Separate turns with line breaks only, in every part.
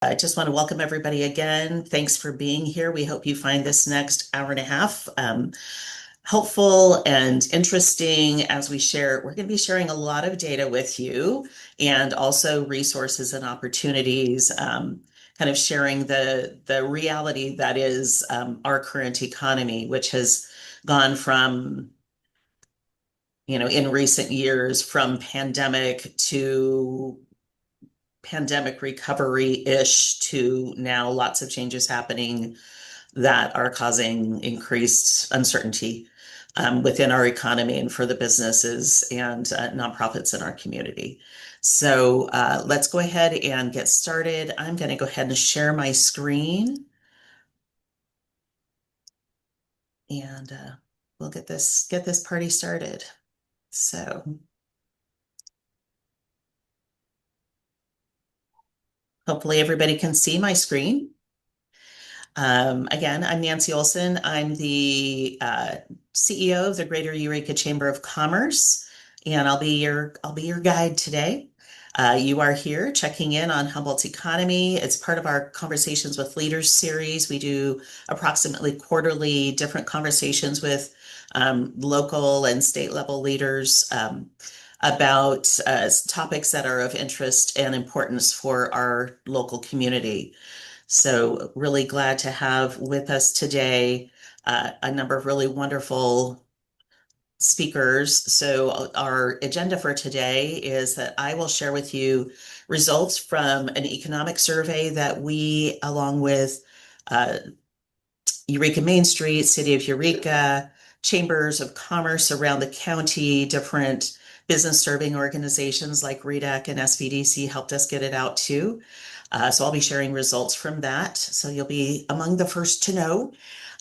I just want to welcome everybody again. Thanks for being here. We hope you find this next hour and a half helpful and interesting as we share. We're going to be sharing a lot of data with you and also resources and opportunities, kind of sharing the reality that is our current economy, which has gone from, in recent years, from pandemic recovery-ish to now lots of changes happening that are causing increased uncertainty within our economy and for the businesses and nonprofits in our community. So let's go ahead and get started. I'm going to go ahead and share my screen and we'll get this party started. So hopefully everybody can see my screen. Again, I'm Nancy Olson. I'm the CEO of the Greater Eureka Chamber of Commerce, and I'll be your guide today. You are here checking in on Humboldt's economy. It's part of our Conversations with Leaders series. We do approximately quarterly different conversations with local and state level leaders about topics that are of interest and importance for our local community. So really glad to have with us today a number of really wonderful speakers. So our agenda for today is that I will share with you results from an economic survey that we, along with uh, Eureka Main Street, City of Eureka, chambers of commerce around the county, different business serving organizations like REDAC and SVDC helped us get it out too. So I'll be sharing results from that. So you'll be among the first to know.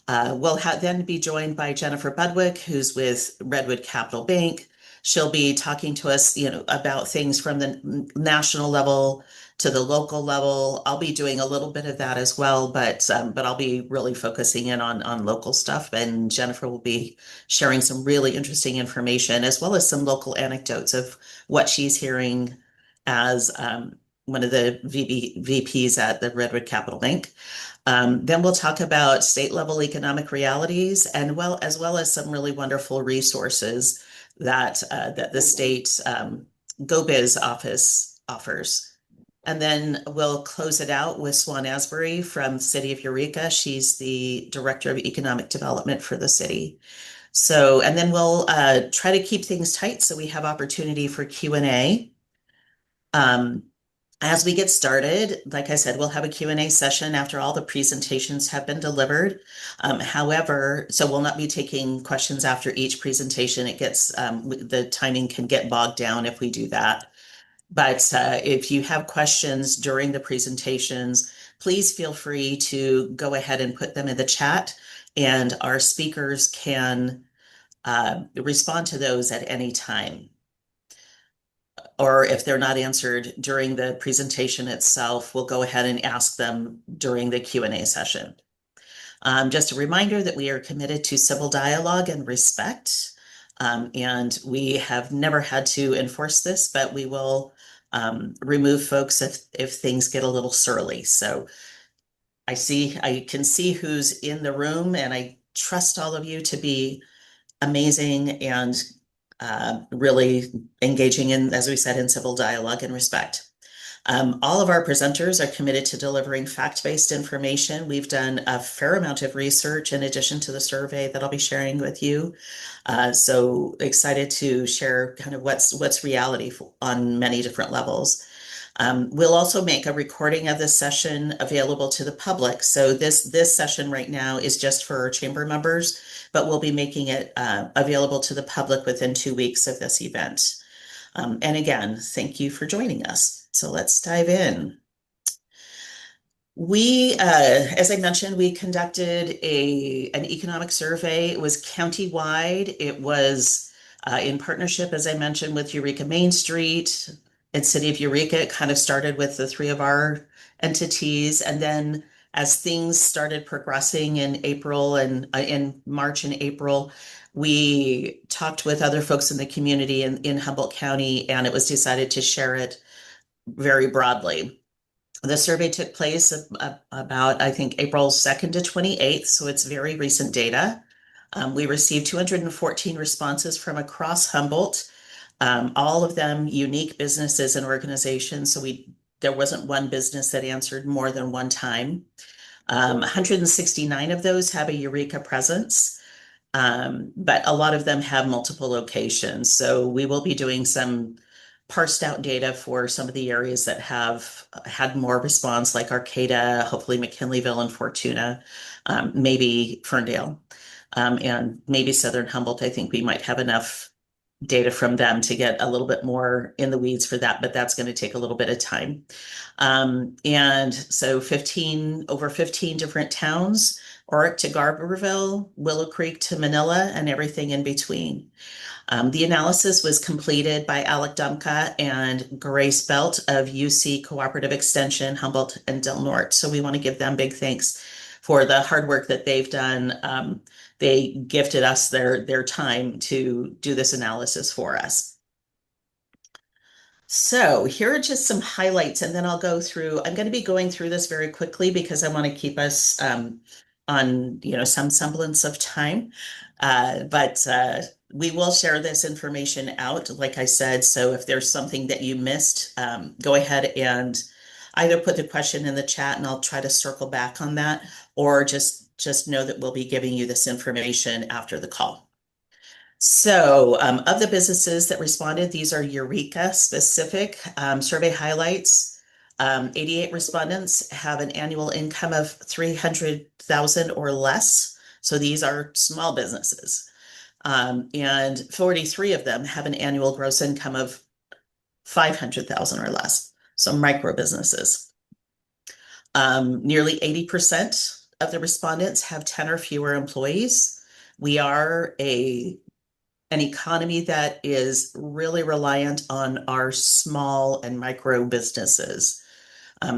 We'll then be joined by Jennifer Budwick, who's with Redwood Capital Bank. She'll be talking to us, about things from the national level to the local level. I'll be doing a little bit of that as well, but I'll be really focusing in on local stuff. And Jennifer will be sharing some really interesting information as well as some local anecdotes of what she's hearing as one of the VPs at the Redwood Capital Bank. Then we'll talk about state level economic realities and as well as some really wonderful resources that the state GoBiz office offers. And then we'll close it out with Swan Asbury from the City of Eureka. She's the Director of Economic Development for the city. So, and then we'll try to keep things tight so we have opportunity for Q&A. As we get started, like I said, we'll have a Q&A session after all the presentations have been delivered. However, so we'll not be taking questions after each presentation. The timing can get bogged down if we do that. But if you have questions during the presentations, please feel free to go ahead and put them in the chat, and our speakers can respond to those at any time. Or if they're not answered during the presentation itself, we'll go ahead and ask them during the Q&A session. Just a reminder that we are committed to civil dialogue and respect, and we have never had to enforce this, but we will remove folks if things get a little surly. So I can see who's in the room, and I trust all of you to be amazing and really engaging in, as we said, in civil dialogue and respect. All of our presenters are committed to delivering fact-based information. We've done a fair amount of research in addition to the survey that I'll be sharing with you. So excited to share kind of what's reality on many different levels. We'll also make a recording of this session available to the public. So this session right now is just for our chamber members, but we'll be making it available to the public within 2 weeks of this event. And again, thank you for joining us. So let's dive in. As I mentioned, we conducted an economic survey. It was countywide. It was in partnership, as I mentioned, with Eureka Main Street and City of Eureka. It kind of started with the three of our entities. And then as things started progressing in April and in March and April, we talked with other folks in the community in Humboldt County, and it was decided to share it very broadly. The survey took place about, I think, April 2nd to 28th, so it's very recent data. We received 214 responses from across Humboldt, all of them unique businesses and organizations. So there wasn't one business that answered more than one time. 169 of those have a Eureka presence, but a lot of them have multiple locations. So we will be doing some parsed out data for some of the areas that have had more response, like Arcata, hopefully McKinleyville and Fortuna, maybe Ferndale, and maybe Southern Humboldt. I think we might have enough data from them to get a little bit more in the weeds for that, but that's going to take a little bit of time. And so over 15 different towns, Oric to Garberville, Willow Creek to Manila, and everything in between. The analysis was completed by Alec Dumka and Grace Belt of UC Cooperative Extension, Humboldt and Del Norte. So we want to give them big thanks for the hard work that they've done. They gifted us their time to do this analysis for us. So here are just some highlights, and then I'll go through. I'm going to be going through this very quickly because I want to keep us on, some semblance of time. But we will share this information out, like I said. So if there's something that you missed, go ahead and either put the question in the chat, and I'll try to circle back on that, or just know that we'll be giving you this information after the call. So, of the businesses that responded, these are Eureka specific survey highlights. 88 respondents have an annual income of 300,000 or less. So these are small businesses. And 43 of them have an annual gross income of 500,000 or less. So micro businesses. Nearly 80% of the respondents have 10 or fewer employees. We are an economy that is really reliant on our small and micro businesses.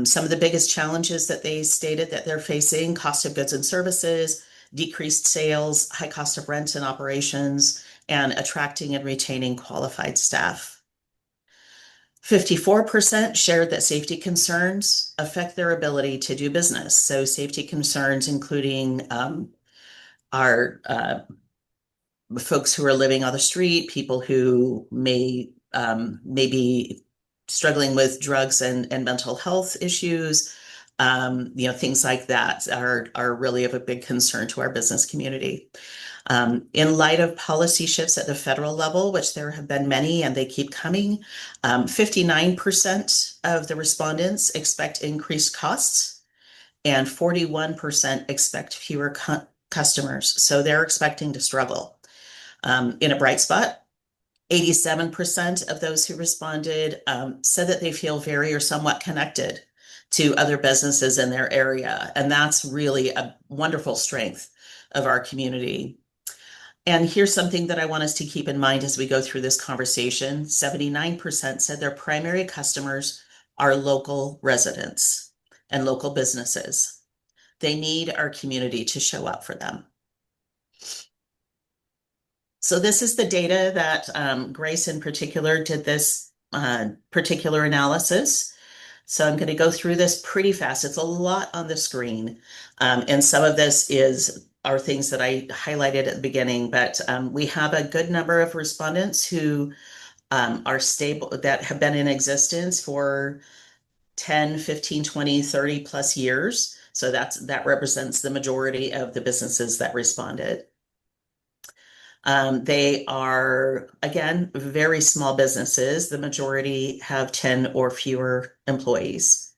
Some of the biggest challenges that they stated that they're facing: cost of goods and services, decreased sales, high cost of rent and operations, and attracting and retaining qualified staff. 54% shared that safety concerns affect their ability to do business. So safety concerns including our folks who are living on the street, people who may be struggling with drugs and mental health issues, things like that are really of a big concern to our business community. In light of policy shifts at the federal level, which there have been many and they keep coming, 59% of the respondents expect increased costs, and 41% expect fewer customers. So they're expecting to struggle. In a bright spot, 87% of those who responded said that they feel very or somewhat connected to other businesses in their area. And that's really a wonderful strength of our community. And here's something that I want us to keep in mind as we go through this conversation. 79% said their primary customers are local residents and local businesses. They need our community to show up for them. So this is the data that Grace in particular did this particular analysis. So I'm going to go through this pretty fast. It's a lot on the screen. And some of this are things that I highlighted at the beginning, but we have a good number of respondents who are stable, that have been in existence for 10, 15, 20, 30 plus years. So that represents the majority of the businesses that responded. They are, again, very small businesses. The majority have 10 or fewer employees.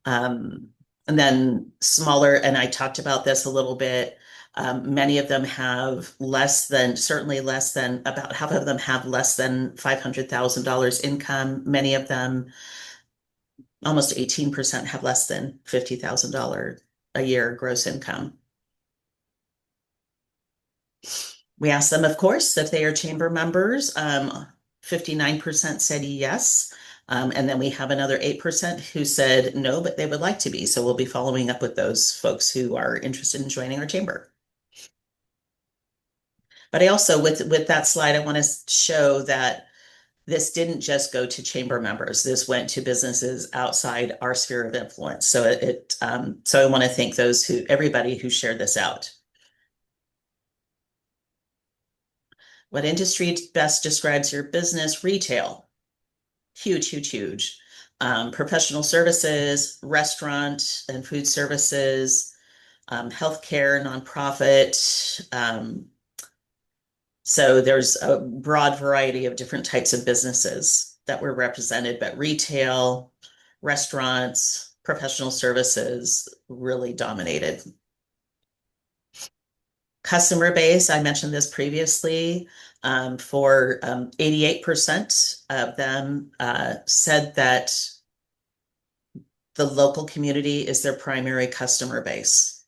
And then smaller, and I talked about this a little bit, many of them have certainly less than, about half of them have less than $500,000 income. Many of them, almost 18%, have less than $50,000 a year gross income. We asked them, of course, if they are chamber members. 59% said yes. And then we have another 8% who said no, but they would like to be. So we'll be following up with those folks who are interested in joining our chamber. But I also, with that slide, I want to show that this didn't just go to chamber members. This went to businesses outside our sphere of influence. So I want to thank everybody who shared this out. What industry best describes your business? Retail. Huge, huge, huge. Professional services, restaurant and food services, healthcare, nonprofit. So there's a broad variety of different types of businesses that were represented, but retail, restaurants, professional services really dominated. Customer base, I mentioned this previously, for 88% of them said that the local community is their primary customer base.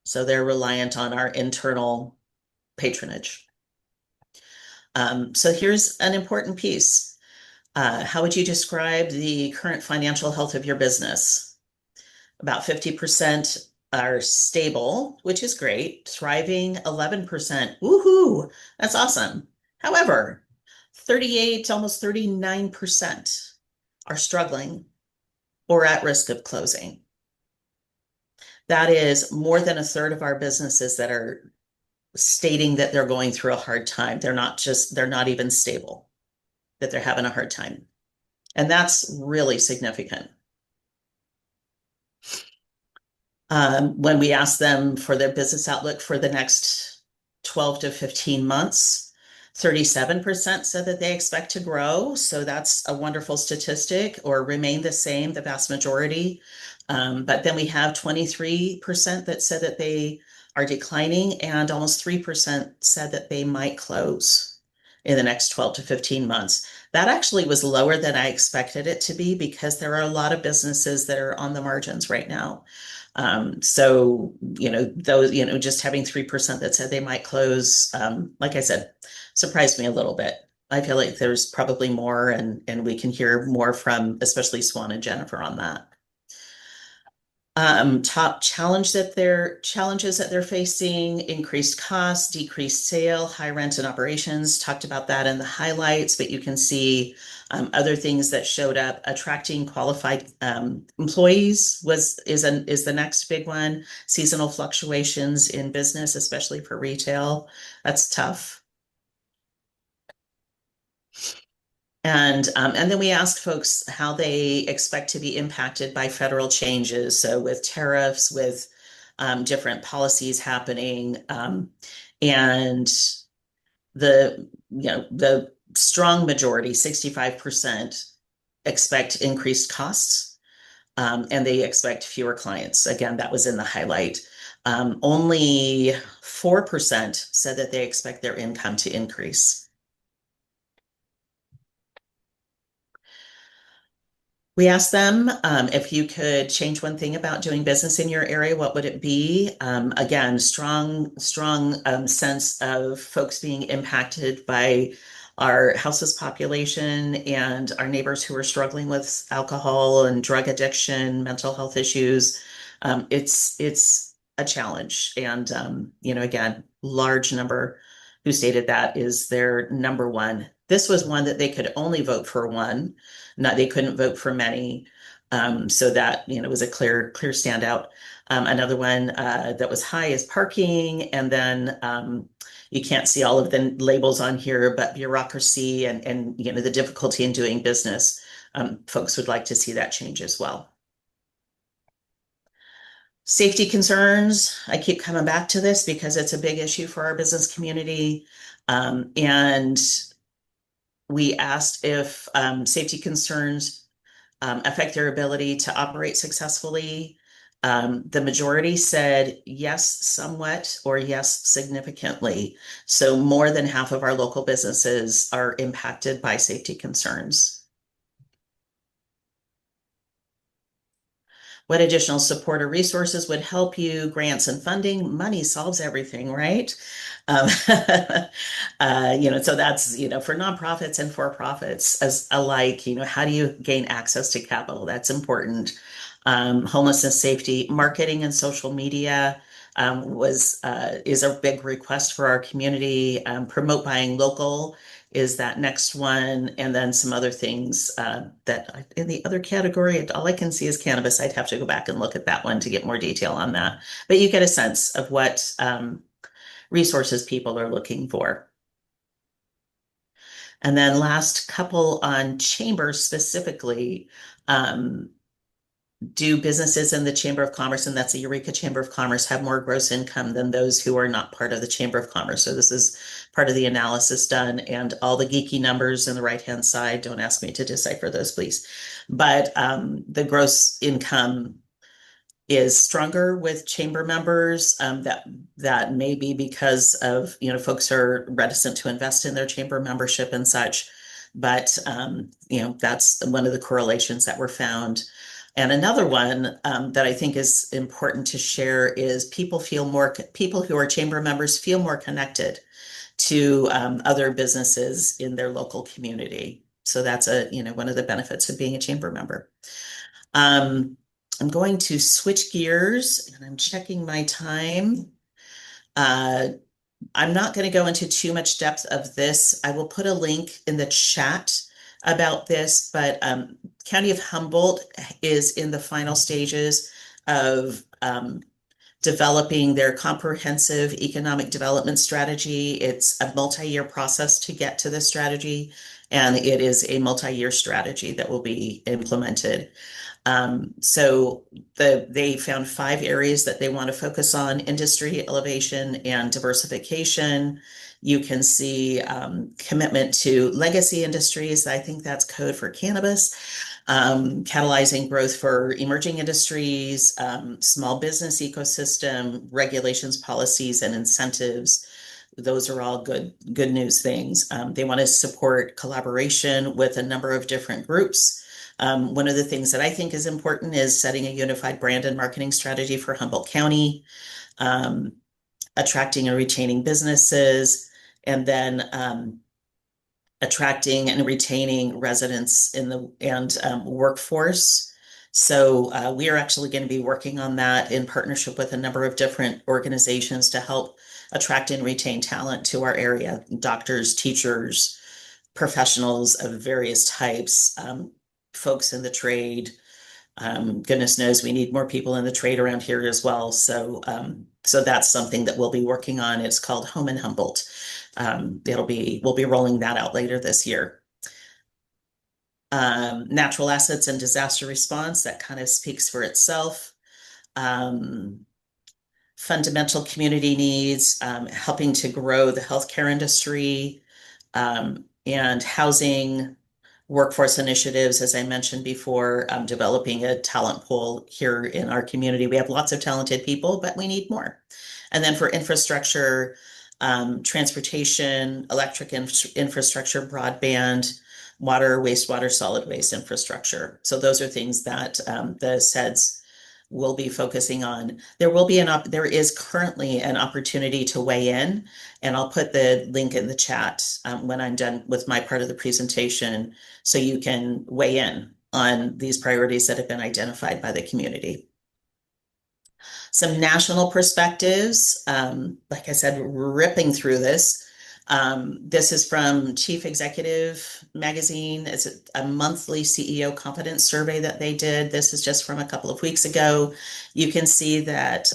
So they're reliant on our internal patronage. So here's an important piece. How would you describe the current financial health of your business? About 50% are stable, which is great. Thriving, 11%. Woohoo! That's awesome. However, 38, almost 39% are struggling or at risk of closing. That is more than a third of our businesses that are stating that they're going through a hard time. They're not even stable, that they're having a hard time. And that's really significant. When we asked them for their business outlook for the next 12 to 15 months, 37% said that they expect to grow. So that's a wonderful statistic, or remain the same, the vast majority. But then we have 23% that said that they are declining, and almost 3% said that they might close in the next 12 to 15 months. That actually was lower than I expected it to be, because there are a lot of businesses that are on the margins right now. Just having 3% that said they might close, like I said, surprised me a little bit. I feel like there's probably more, and we can hear more from especially Swan and Jennifer on that. Top challenges that they're facing: increased costs, decreased sale, high rent and operations. Talked about that in the highlights, but you can see other things that showed up. Attracting qualified employees is the next big one. Seasonal fluctuations in business, especially for retail. That's tough. And then we asked folks how they expect to be impacted by federal changes. So with tariffs, with different policies happening, and the strong majority, 65%, expect increased costs, and they expect fewer clients. Again, that was in the highlight. Only 4% said that they expect their income to increase. We asked them, if you could change one thing about doing business in your area, what would it be? Again, strong sense of folks being impacted by our houseless population and our neighbors who are struggling with alcohol and drug addiction, mental health issues. It's a challenge. And, again, large number who stated that is their number one. This was one that they could only vote for one. They couldn't vote for many. So that, was a clear standout. Another one that was high is parking. And then you can't see all of the labels on here, but bureaucracy and the difficulty in doing business. Folks would like to see that change as well. Safety concerns. I keep coming back to this because it's a big issue for our business community. And we asked if safety concerns affect their ability to operate successfully. The majority said yes, somewhat, or yes, significantly. So more than half of our local businesses are impacted by safety concerns. What additional support or resources would help you? Grants and funding. Money solves everything, right? Um, so that's, for nonprofits and for profits as alike, how do you gain access to capital? That's important. Homelessness, safety, marketing, and social media is a big request for our community. Promote buying local is that next one, and then some other things in the other category, all I can see is cannabis. I'd have to go back and look at that one to get more detail on that. But you get a sense of what resources people are looking for. And then last couple on chambers specifically. Um, do businesses in the Chamber of Commerce, and that's the Eureka Chamber of Commerce, have more gross income than those who are not part of the Chamber of Commerce? So this is part of the analysis done, and all the geeky numbers on the right-hand side, don't ask me to decipher those, please. But the gross income is stronger with chamber members. That may be because of, folks are reticent to invest in their chamber membership and such. But that's one of the correlations that were found. And another one that I think is important to share is people who are chamber members feel more connected to other businesses in their local community. So that's one of the benefits of being a chamber member. I'm going to switch gears and I'm checking my time. Uh, I'm not going to go into too much depth of this. I will put a link in the chat about this, but County of Humboldt is in the final stages of developing their comprehensive economic development strategy. It's a multi-year process to get to this strategy, and it is a multi-year strategy that will be implemented. So they found 5 areas that they want to focus on: industry, elevation, and diversification. You can see commitment to legacy industries. I think that's code for cannabis. Catalyzing growth for emerging industries, small business ecosystem, regulations, policies, and incentives. Those are all good news things. They want to support collaboration with a number of different groups. One of the things that I think is important is setting a unified brand and marketing strategy for Humboldt County, attracting and retaining businesses, and then attracting and retaining residents and workforce. So we are actually going to be working on that in partnership with a number of different organizations to help attract and retain talent to our area: doctors, teachers, professionals of various types, folks in the trade. Goodness knows we need more people in the trade around here as well. So that's something that we'll be working on. It's called Home in Humboldt. We'll be rolling that out later this year. Natural assets and disaster response, that kind of speaks for itself. Fundamental community needs, helping to grow the healthcare industry, and housing, workforce initiatives, as I mentioned before, developing a talent pool here in our community. We have lots of talented people, but we need more. And then for infrastructure, transportation, electric infrastructure, broadband, water, wastewater, solid waste infrastructure. So those are things that the SEDS will be focusing on. There is currently an opportunity to weigh in, and I'll put the link in the chat when I'm done with my part of the presentation, so you can weigh in on these priorities that have been identified by the community. Some national perspectives, like I said, ripping through this. This is from Chief Executive Magazine. It's a monthly CEO confidence survey that they did. This is just from a couple of weeks ago. You can see that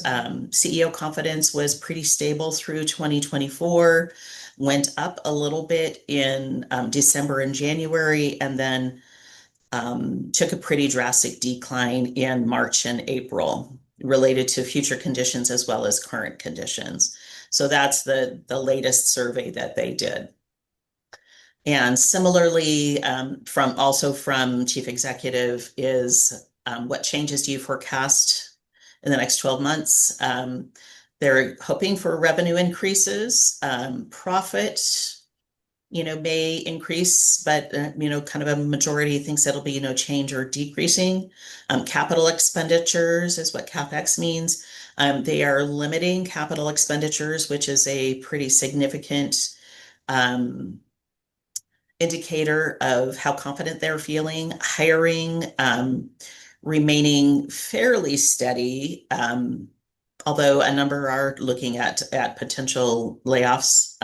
CEO confidence was pretty stable through 2024, went up a little bit in December and January, and then took a pretty drastic decline in March and April, related to future conditions as well as current conditions. So that's the latest survey that they did. And similarly, from Chief Executive is what changes do you forecast in the next 12 months? They're hoping for revenue increases, profit may increase, but kind of a majority thinks it'll be change or decreasing. Capital expenditures is what CapEx means. They are limiting capital expenditures, which is a pretty significant indicator of how confident they're feeling. Hiring remaining fairly steady, although a number are looking at potential layoffs.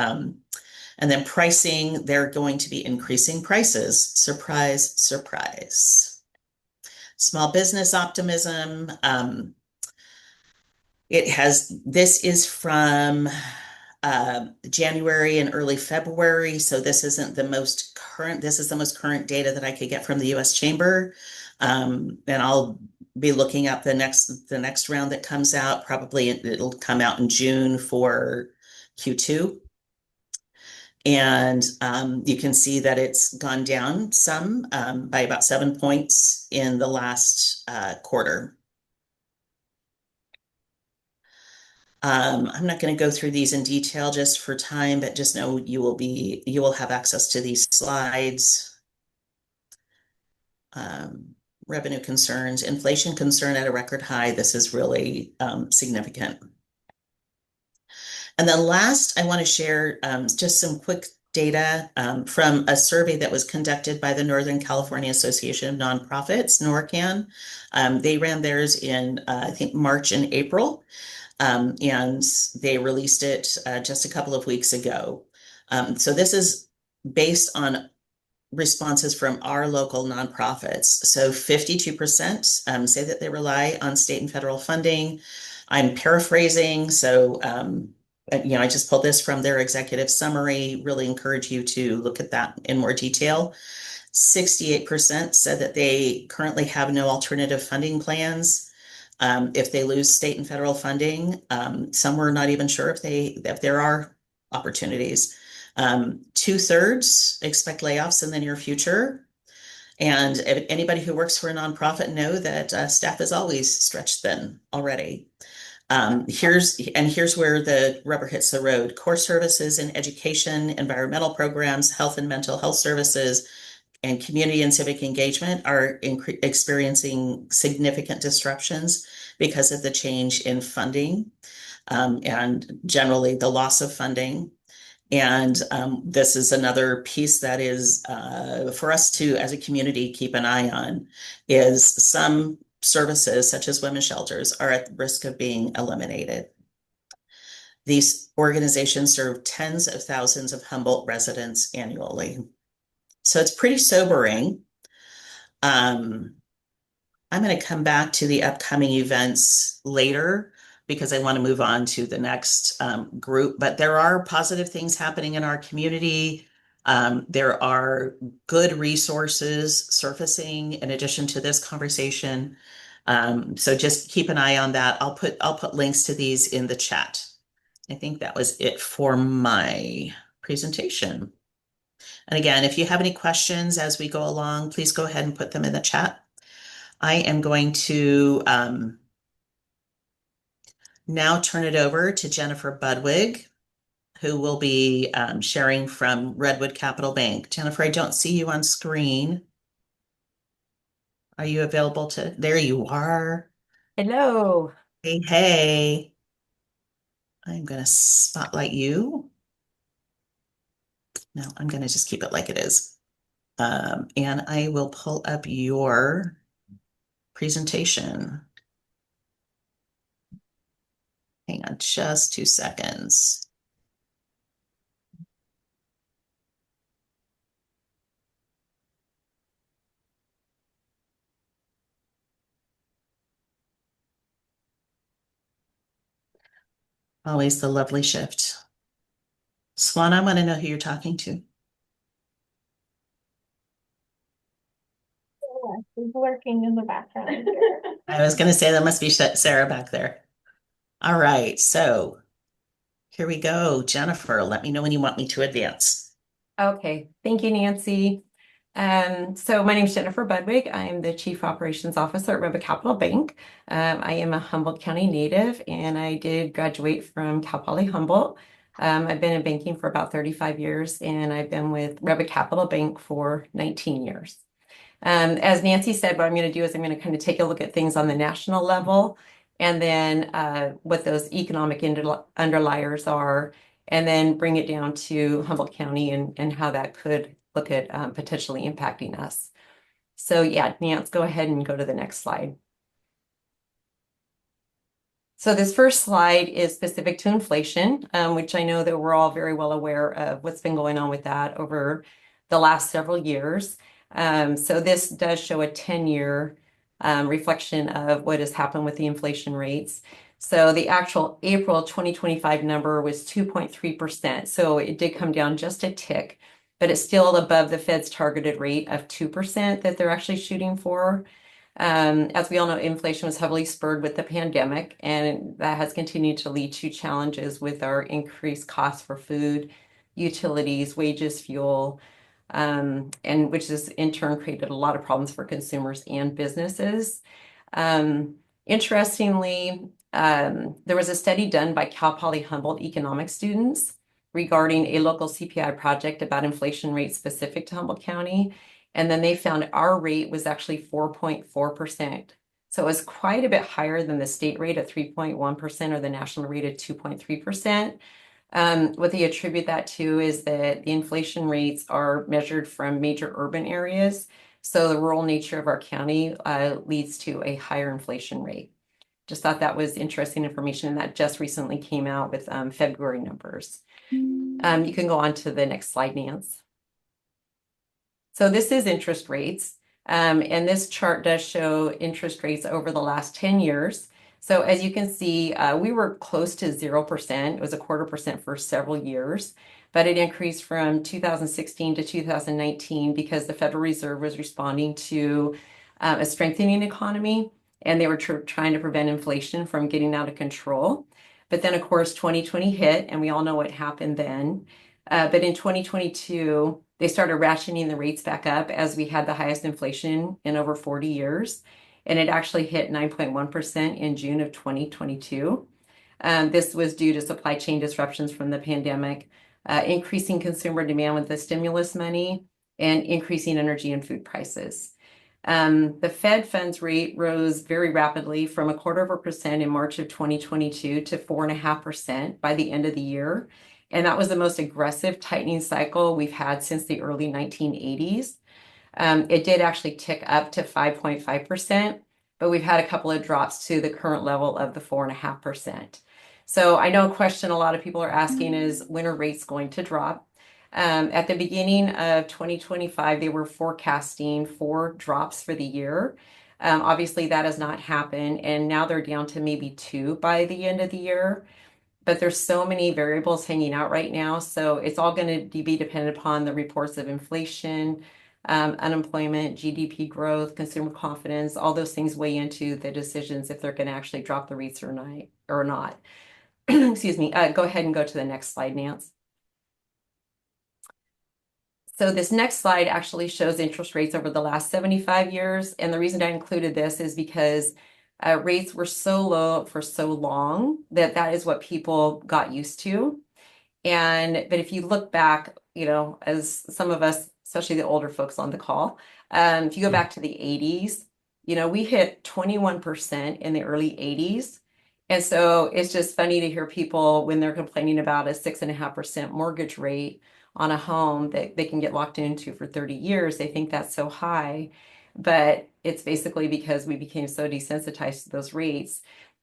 And then pricing, they're going to be increasing prices. Surprise, surprise. Small business optimism. This is from January and early February. So this isn't the most current, this is the most current data that I could get from the US Chamber. And I'll be looking at the next round that comes out. Probably it'll come out in June for Q2. And you can see that it's gone down some by about 7 points in the last quarter. I'm not going to go through these in detail just for time, but just know you will have access to these slides. Revenue concerns, inflation concern at a record high. This is really significant. And then last, I want to share just some quick data from a survey that was conducted by the Northern California Association of Nonprofits, NORCAN. They ran theirs in, I think, March and April. And they released it just a couple of weeks ago. So this is based on responses from our local nonprofits. So 52% say that they rely on state and federal funding. I'm paraphrasing, so I just pulled this from their executive summary. Really encourage you to look at that in more detail. 68% said that they currently have no alternative funding plans. If they lose state and federal funding, some were not even sure if there are opportunities. 2/3 expect layoffs in the near future. And if anybody who works for a nonprofit know that staff is always stretched thin already. Here's where the rubber hits the road. Core services in education, environmental programs, health and mental health services, and community and civic engagement are experiencing significant disruptions because of the change in funding and generally the loss of funding. And this is another piece that is for us to, as a community, keep an eye on, is some services, such as women's shelters, are at risk of being eliminated. These organizations serve tens of thousands of Humboldt residents annually. So it's pretty sobering. I'm going to come back to the upcoming events later because I want to move on to the next group. But there are positive things happening in our community. There are good resources surfacing in addition to this conversation. So just keep an eye on that. I'll put links to these in the chat. I think that was it for my presentation. And again, if you have any questions as we go along, please go ahead and put them in the chat. I am going to now turn it over to Jennifer Budwig, who will be sharing from Redwood Capital Bank. Jennifer, I don't see you on screen. Are you available to? There you are.
Hello.
Hey, hey. I'm going to spotlight you. No, I'm going to just keep it like it is. And I will pull up your presentation. Hang on just 2 seconds. Always the lovely shift. Swan, I want to know who you're talking to.
Yeah, she's working in the background.
I was going to say that must be Sarah back there. All right, so here we go. Jennifer, let me know when you want me to advance.
Okay, thank you, Nancy. So my name is Jennifer Budwig. I am the Chief Operations Officer at Redwood Capital Bank. I am a Humboldt County native, and I did graduate from Cal Poly Humboldt. I've been in banking for about 35 years, and I've been with Redwood Capital Bank for 19 years. As Nancy said, what I'm going to do is I'm going to kind of take a look at things on the national level, and then what those economic underliers are, and then bring it down to Humboldt County and how that could look at potentially impacting us. So yeah, Nance, go ahead and go to the next slide. So this first slide is specific to inflation, which I know that we're all very well aware of what's been going on with that over the last several years. So this does show a 10-year reflection of what has happened with the inflation rates. So the actual April 2025 number was 2.3%. So it did come down just a tick, but it's still above the Fed's targeted rate of 2% that they're actually shooting for. As we all know, inflation was heavily spurred with the pandemic, and that has continued to lead to challenges with our increased costs for food, utilities, wages, fuel, and which has in turn created a lot of problems for consumers and businesses. Interestingly, there was a study done by Cal Poly Humboldt Economic students regarding a local CPI project about inflation rates specific to Humboldt County. And then they found our rate was actually 4.4%. So it was quite a bit higher than the state rate at 3.1% or the national rate at 2.3%. What they attribute that to is that the inflation rates are measured from major urban areas. So the rural nature of our county leads to a higher inflation rate. Just thought that was interesting information, and that just recently came out with February numbers. You can go on to the next slide, Nance. So this is interest rates, and this chart does show interest rates over the last 10 years. So as you can see, we were close to 0%. It was 0.25% for several years, but it increased from 2016 to 2019 because the Federal Reserve was responding to a strengthening economy, and they were trying to prevent inflation from getting out of control. But then, of course, 2020 hit, and we all know what happened then. But in 2022, they started ratcheting the rates back up as we had the highest inflation in over 40 years. And it actually hit 9.1% in June of 2022. This was due to supply chain disruptions from the pandemic, increasing consumer demand with the stimulus money, and increasing energy and food prices. The Fed funds rate rose very rapidly from 0.25% in March of 2022 to 4.5% by the end of the year. And that was the most aggressive tightening cycle we've had since the early 1980s. It did actually tick up to 5.5%, but we've had a couple of drops to the current level of the 4.5%. So I know a question a lot of people are asking is, when are rates going to drop? At the beginning of 2025, they were forecasting 4 drops for the year. Obviously, that has not happened, and now they're down to maybe 2 by the end of the year. But there's so many variables hanging out right now, so it's all going to be dependent upon the reports of inflation, unemployment, GDP growth, consumer confidence. All those things weigh into the decisions if they're going to actually drop the rates or not. Excuse me. Go ahead and go to the next slide, Nance. So this next slide actually shows interest rates over the last 75 years. And the reason I included this is because rates were so low for so long that is what people got used to. But if you look back, as some of us, especially the older folks on the call, if you go back to the 80s, we hit 21% in the early 80s. And so it's just funny to hear people when they're complaining about a 6.5% mortgage rate on a home that they can get locked into for 30 years. They think that's so high, but it's basically because we became so desensitized to those rates.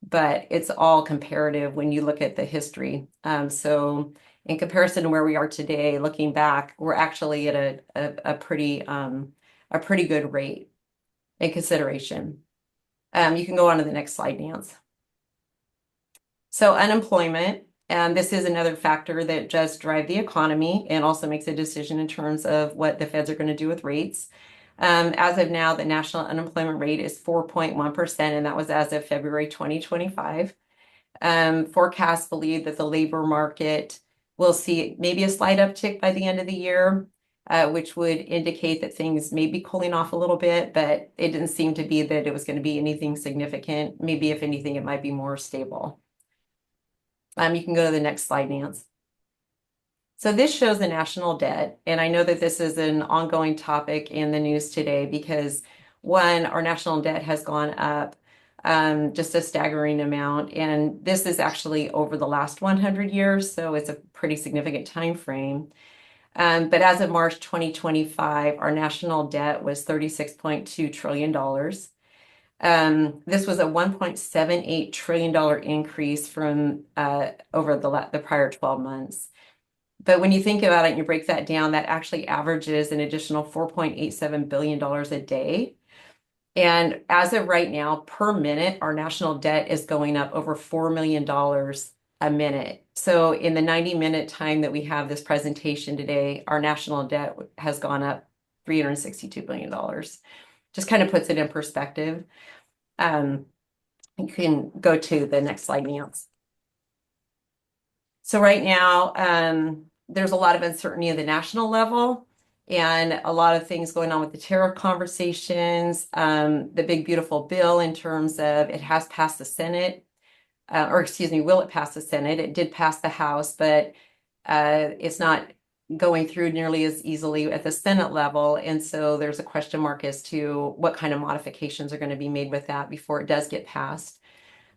But it's all comparative when you look at the history. So in comparison to where we are today, looking back, we're actually at a pretty good rate in consideration. You can go on to the next slide, Nance. So unemployment, and this is another factor that does drive the economy and also makes a decision in terms of what the feds are going to do with rates. As of now, the national unemployment rate is 4.1%, and that was as of February 2025. Forecasts believe that the labor market will see maybe a slight uptick by the end of the year, which would indicate that things may be cooling off a little bit, but it didn't seem to be that it was going to be anything significant. Maybe if anything, it might be more stable. You can go to the next slide, Nance. So this shows the national debt, and I know that this is an ongoing topic in the news today because, one, our national debt has gone up just a staggering amount, and this is actually over the last 100 years, so it's a pretty significant time frame. But as of March 2025, our national debt was $36.2 trillion. This was a $1.78 trillion increase from over the prior 12 months. But when you think about it and you break that down, that actually averages an additional $4.87 billion a day. And as of right now, per minute, our national debt is going up over $4 million a minute. So in the 90-minute time that we have this presentation today, our national debt has gone up $362 billion. Just kind of puts it in perspective. You can go to the next slide, Nance. So right now, there's a lot of uncertainty at the national level and a lot of things going on with the tariff conversations. The big beautiful bill in terms of it has passed the Senate, or excuse me, will it pass the Senate? It did pass the House, but it's not going through nearly as easily at the Senate level. And so there's a question mark as to what kind of modifications are going to be made with that before it does get passed.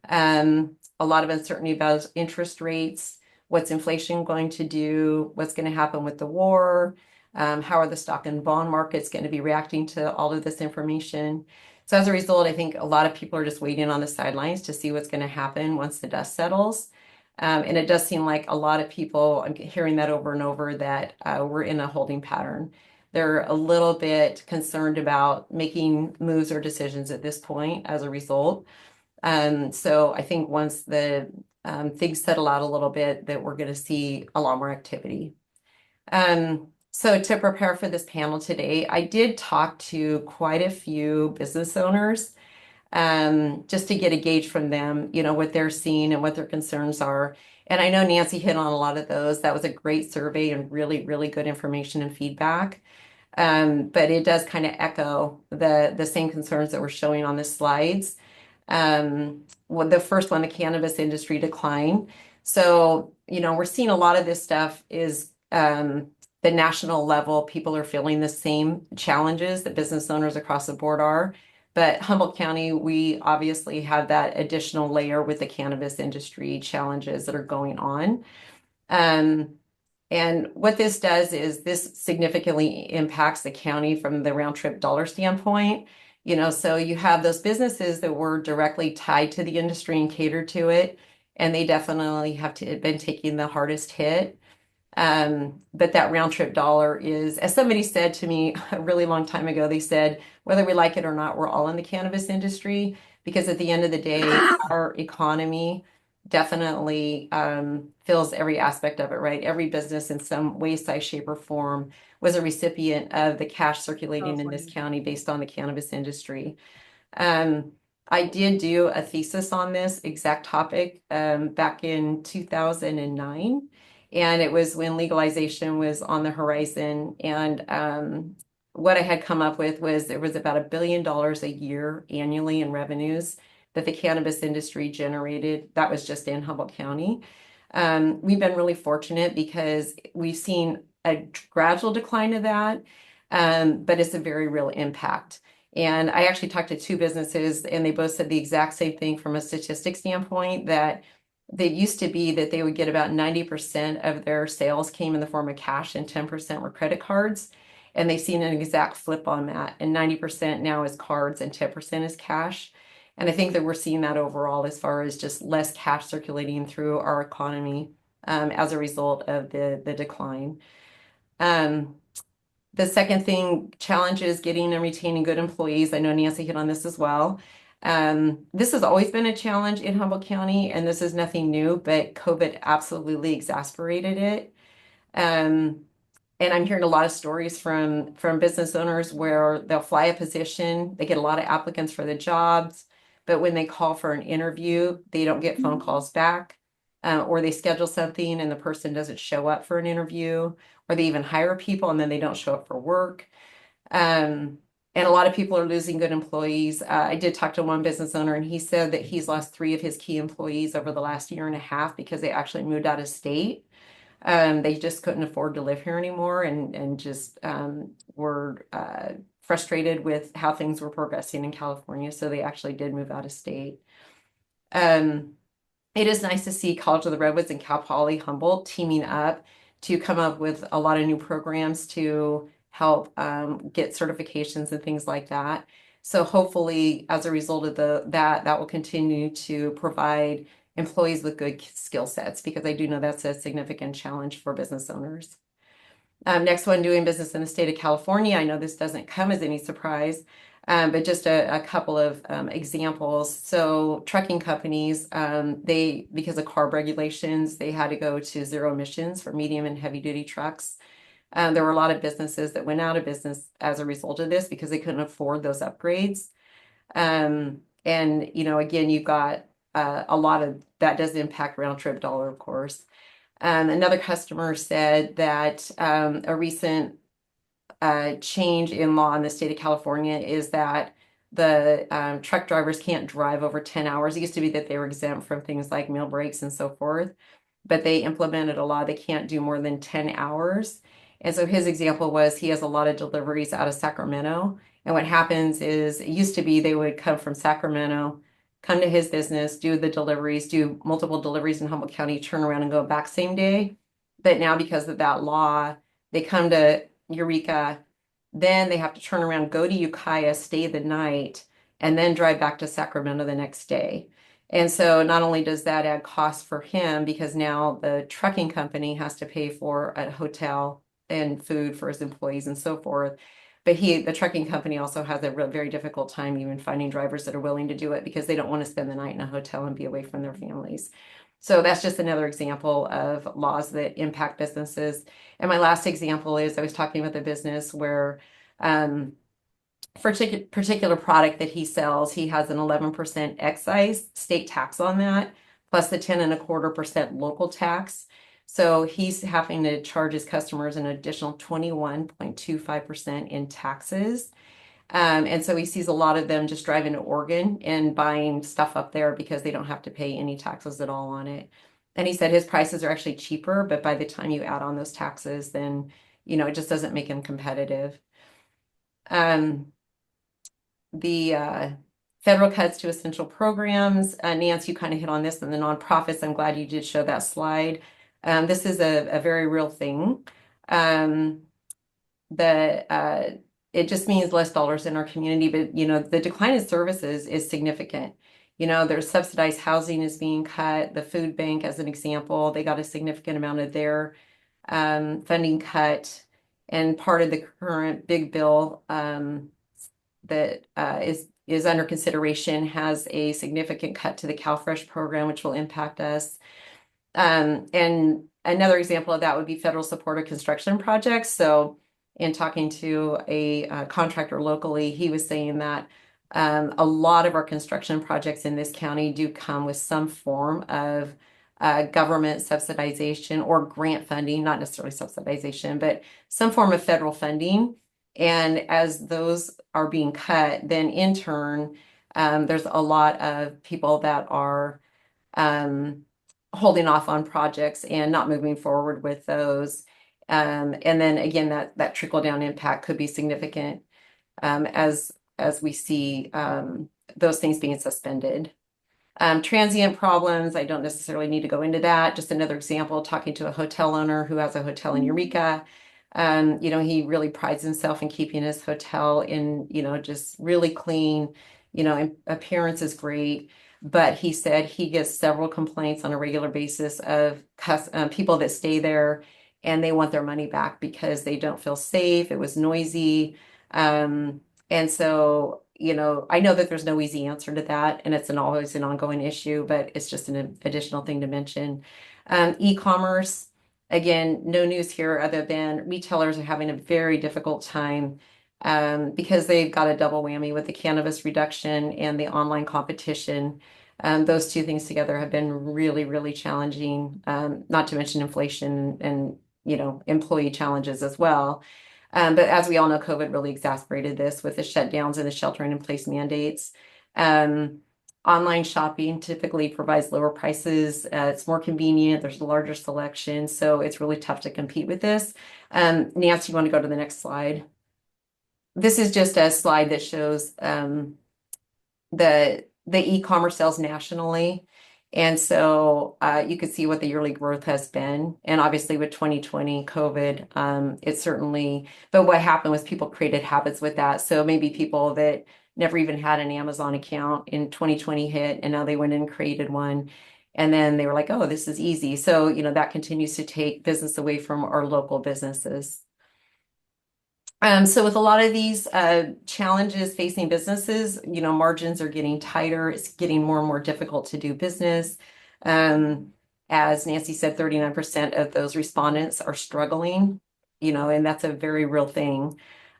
A lot of uncertainty about interest rates, what's inflation going to do, what's going to happen with the war, how are the stock and bond markets going to be reacting to all of this information. So as a result, I think a lot of people are just waiting on the sidelines to see what's going to happen once the dust settles. And it does seem like a lot of people, I'm hearing that over and over, that we're in a holding pattern. They're a little bit concerned about making moves or decisions at this point as a result. So I think once the things settle out a little bit, that we're going to see a lot more activity. So to prepare for this panel today, I did talk to quite a few business owners just to get a gauge from them, what they're seeing and what their concerns are. And I know Nancy hit on a lot of those. That was a great survey and really, really good information and feedback. But it does kind of echo the same concerns that we're showing on the slides. Well, the first one, the cannabis industry decline. So, we're seeing a lot of this stuff is the national level. People are feeling the same challenges that business owners across the board are. But Humboldt County, we obviously have that additional layer with the cannabis industry challenges that are going on. And what this does is this significantly impacts the county from the round trip dollar standpoint. So you have those businesses that were directly tied to the industry and catered to it, and they definitely have been taking the hardest hit. But that round trip dollar is, as somebody said to me a really long time ago, they said, whether we like it or not, we're all in the cannabis industry, because at the end of the day, our economy definitely fills every aspect of it, right? Every business in some way, size, shape, or form was a recipient of the cash circulating in this county based on the cannabis industry. I did do a thesis on this exact topic back in 2009. And it was when legalization was on the horizon. And what I had come up with was there was about $1 billion a year annually in revenues that the cannabis industry generated. That was just in Humboldt County. We've been really fortunate because we've seen a gradual decline of that, but it's a very real impact. And I actually talked to two businesses, and they both said the exact same thing from a statistic standpoint, that they used to be that they would get about 90% of their sales came in the form of cash and 10% were credit cards. And they've seen an exact flip on that. And 90% now is cards and 10% is cash. And I think that we're seeing that overall as far as just less cash circulating through our economy as a result of the decline. The second thing, challenges getting and retaining good employees. I know Nancy hit on this as well. This has always been a challenge in Humboldt County, and this is nothing new, but COVID absolutely exacerbated it. And I'm hearing a lot of stories from business owners where they'll fly a position, they get a lot of applicants for the jobs, but when they call for an interview, they don't get phone calls back, or they schedule something and the person doesn't show up for an interview, or they even hire people and then they don't show up for work. And a lot of people are losing good employees. I did talk to one business owner, and he said that he's lost 3 of his key employees over the last year and a half because they actually moved out of state. They just couldn't afford to live here anymore, and just were frustrated with how things were progressing in California. So they actually did move out of state. It is nice to see College of the Redwoods and Cal Poly Humboldt teaming up to come up with a lot of new programs to help get certifications and things like that. So hopefully, as a result of that will continue to provide employees with good skill sets, because I do know that's a significant challenge for business owners. Next one, doing business in the state of California. I know this doesn't come as any surprise, but just a couple of examples. So trucking companies, because of CARB regulations, they had to go to zero emissions for medium and heavy duty trucks. There were a lot of businesses that went out of business as a result of this because they couldn't afford those upgrades. And again, you've got a lot of that does impact round trip dollar, of course. Another customer said that a recent change in law in the state of California is that the truck drivers can't drive over 10 hours. It used to be that they were exempt from things like meal breaks and so forth, but they implemented a law they can't do more than 10 hours. And so his example was he has a lot of deliveries out of Sacramento. And what happens is it used to be they would come from Sacramento, come to his business, do the deliveries, do multiple deliveries in Humboldt County, turn around and go back same day. But now, because of that law, they come to Eureka, then they have to turn around, go to Ukiah, stay the night, and then drive back to Sacramento the next day. And so not only does that add cost for him, because now the trucking company has to pay for a hotel and food for his employees and so forth, but the trucking company also has a very difficult time even finding drivers that are willing to do it because they don't want to spend the night in a hotel and be away from their families. So that's just another example of laws that impact businesses. And my last example is I was talking with a business where for a particular product that he sells, he has an 11% excise state tax on that, plus the 10.25% local tax. So he's having to charge his customers an additional 21.25% in taxes. And so he sees a lot of them just driving to Oregon and buying stuff up there because they don't have to pay any taxes at all on it. And he said his prices are actually cheaper, but by the time you add on those taxes, then, it just doesn't make him competitive. The federal cuts to essential programs. Nancy, you kind of hit on this, and the nonprofits. I'm glad you did show that slide. This is a very real thing. It just means less dollars in our community, but the decline in services is significant. There's subsidized housing is being cut. The food bank, as an example, they got a significant amount of their funding cut, and part of the current big bill that is under consideration has a significant cut to the CalFresh program, which will impact us. And another example of that would be federal support of construction projects. So in talking to a contractor locally, he was saying that a lot of our construction projects in this county do come with some form of government subsidization or grant funding, not necessarily subsidization, but some form of federal funding. And as those are being cut, then in turn, there's a lot of people that are holding off on projects and not moving forward with those. And then again, that trickle down impact could be significant as we see those things being suspended. Transient problems, I don't necessarily need to go into that. Just another example, talking to a hotel owner who has a hotel in Eureka. He really prides himself in keeping his hotel in, just really clean, appearance is great. But he said he gets several complaints on a regular basis of people that stay there and they want their money back because they don't feel safe. It was noisy. And so, I know that there's no easy answer to that, and it's always an ongoing issue, but it's just an additional thing to mention. E-commerce, again, no news here other than retailers are having a very difficult time because they've got a double whammy with the cannabis reduction and the online competition. Those two things together have been really, really challenging, not to mention inflation and, employee challenges as well. But as we all know, COVID really exacerbated this with the shutdowns and the sheltering in place mandates. Online shopping typically provides lower prices. It's more convenient. There's a larger selection. So it's really tough to compete with this. Nancy, you want to go to the next slide? This is just a slide that shows the e-commerce sales nationally. And so you could see what the yearly growth has been. And obviously with 2020 COVID, it certainly, but what happened was people created habits with that. So maybe people that never even had an Amazon account. In 2020 hit, and now they went and created one. And then they were like, oh, this is easy. So, that continues to take business away from our local businesses. So with a lot of these challenges facing businesses, margins are getting tighter. It's getting more and more difficult to do business. As Nancy said, 39% of those respondents are struggling, and that's a very real thing.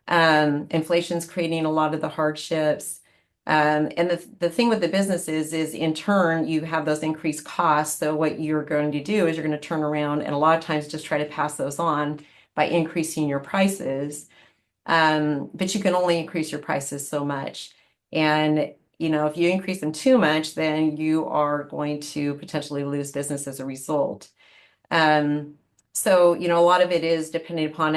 Inflation's creating a lot of the hardships. And the thing with the businesses is in turn, you have those increased costs. So what you're going to do is you're going to turn around and a lot of times just try to pass those on by increasing your prices. But you can only increase your prices so much. And, if you increase them too much, then you are going to potentially lose business as a result. Um, so, a lot of it is depending upon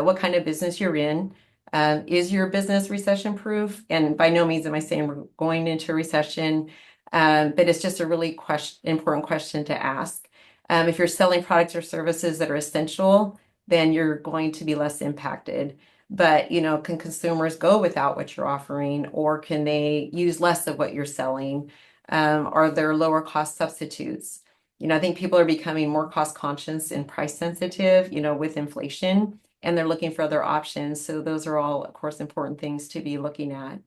what kind of business you're in. Is your business recession proof? And by no means am I saying we're going into a recession, but it's just a really important question to ask. If you're selling products or services that are essential, then you're going to be less impacted. But, can consumers go without what you're offering, or can they use less of what you're selling? Are there lower cost substitutes? I think people are becoming more cost conscious and price sensitive, with inflation, and they're looking for other options. So those are all, of course, important things to be looking at.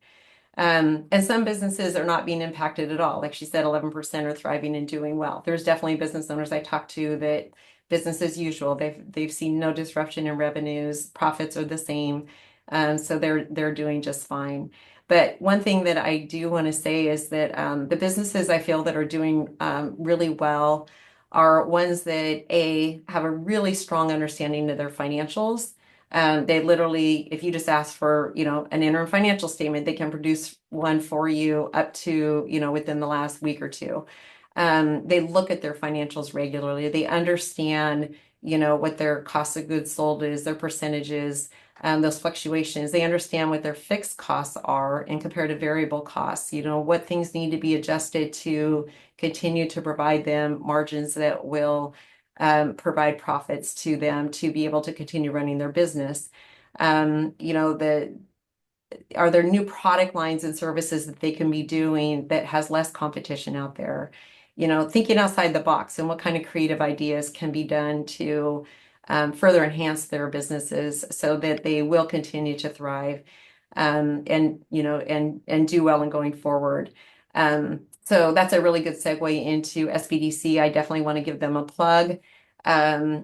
And some businesses are not being impacted at all. Like she said, 11% are thriving and doing well. There's definitely business owners I talk to that business as usual. They've seen no disruption in revenues, profits are the same. So they're doing just fine. But one thing that I do want to say is that the businesses I feel that are doing really well are ones that have a really strong understanding of their financials. They literally, if you just ask for, an interim financial statement, they can produce one for you up to, within the last week or two. They look at their financials regularly. They understand, what their cost of goods sold is, their percentages, those fluctuations. They understand what their fixed costs are and compared to variable costs, what things need to be adjusted to continue to provide them margins that will provide profits to them to be able to continue running their business. Are there new product lines and services that they can be doing that has less competition out there? Thinking outside the box and what kind of creative ideas can be done to further enhance their businesses so that they will continue to thrive and do well in going forward. So that's a really good segue into SBDC. I definitely want to give them a plug.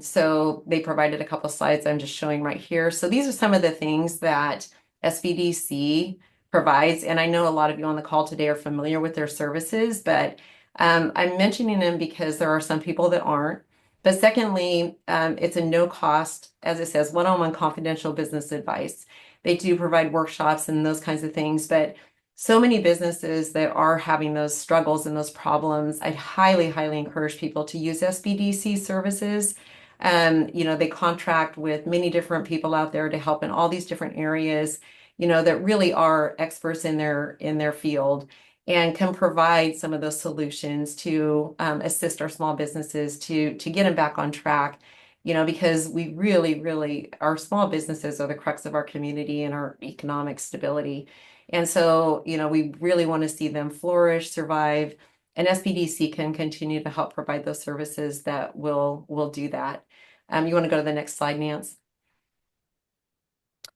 So they provided a couple of slides I'm just showing right here. So these are some of the things that SBDC provides. And I know a lot of you on the call today are familiar with their services, but I'm mentioning them because there are some people that aren't. But secondly, it's a no cost, as it says, one-on-one confidential business advice. They do provide workshops and those kinds of things, but so many businesses that are having those struggles and those problems, I'd highly, highly encourage people to use SBDC services. They contract with many different people out there to help in all these different areas, that really are experts in their field and can provide some of those solutions to assist our small businesses to get them back on track, because we really, really, our small businesses are the crux of our community and our economic stability. And so, we really want to see them flourish, survive, and SBDC can continue to help provide those services that will do that. You want to go to the next slide, Nance?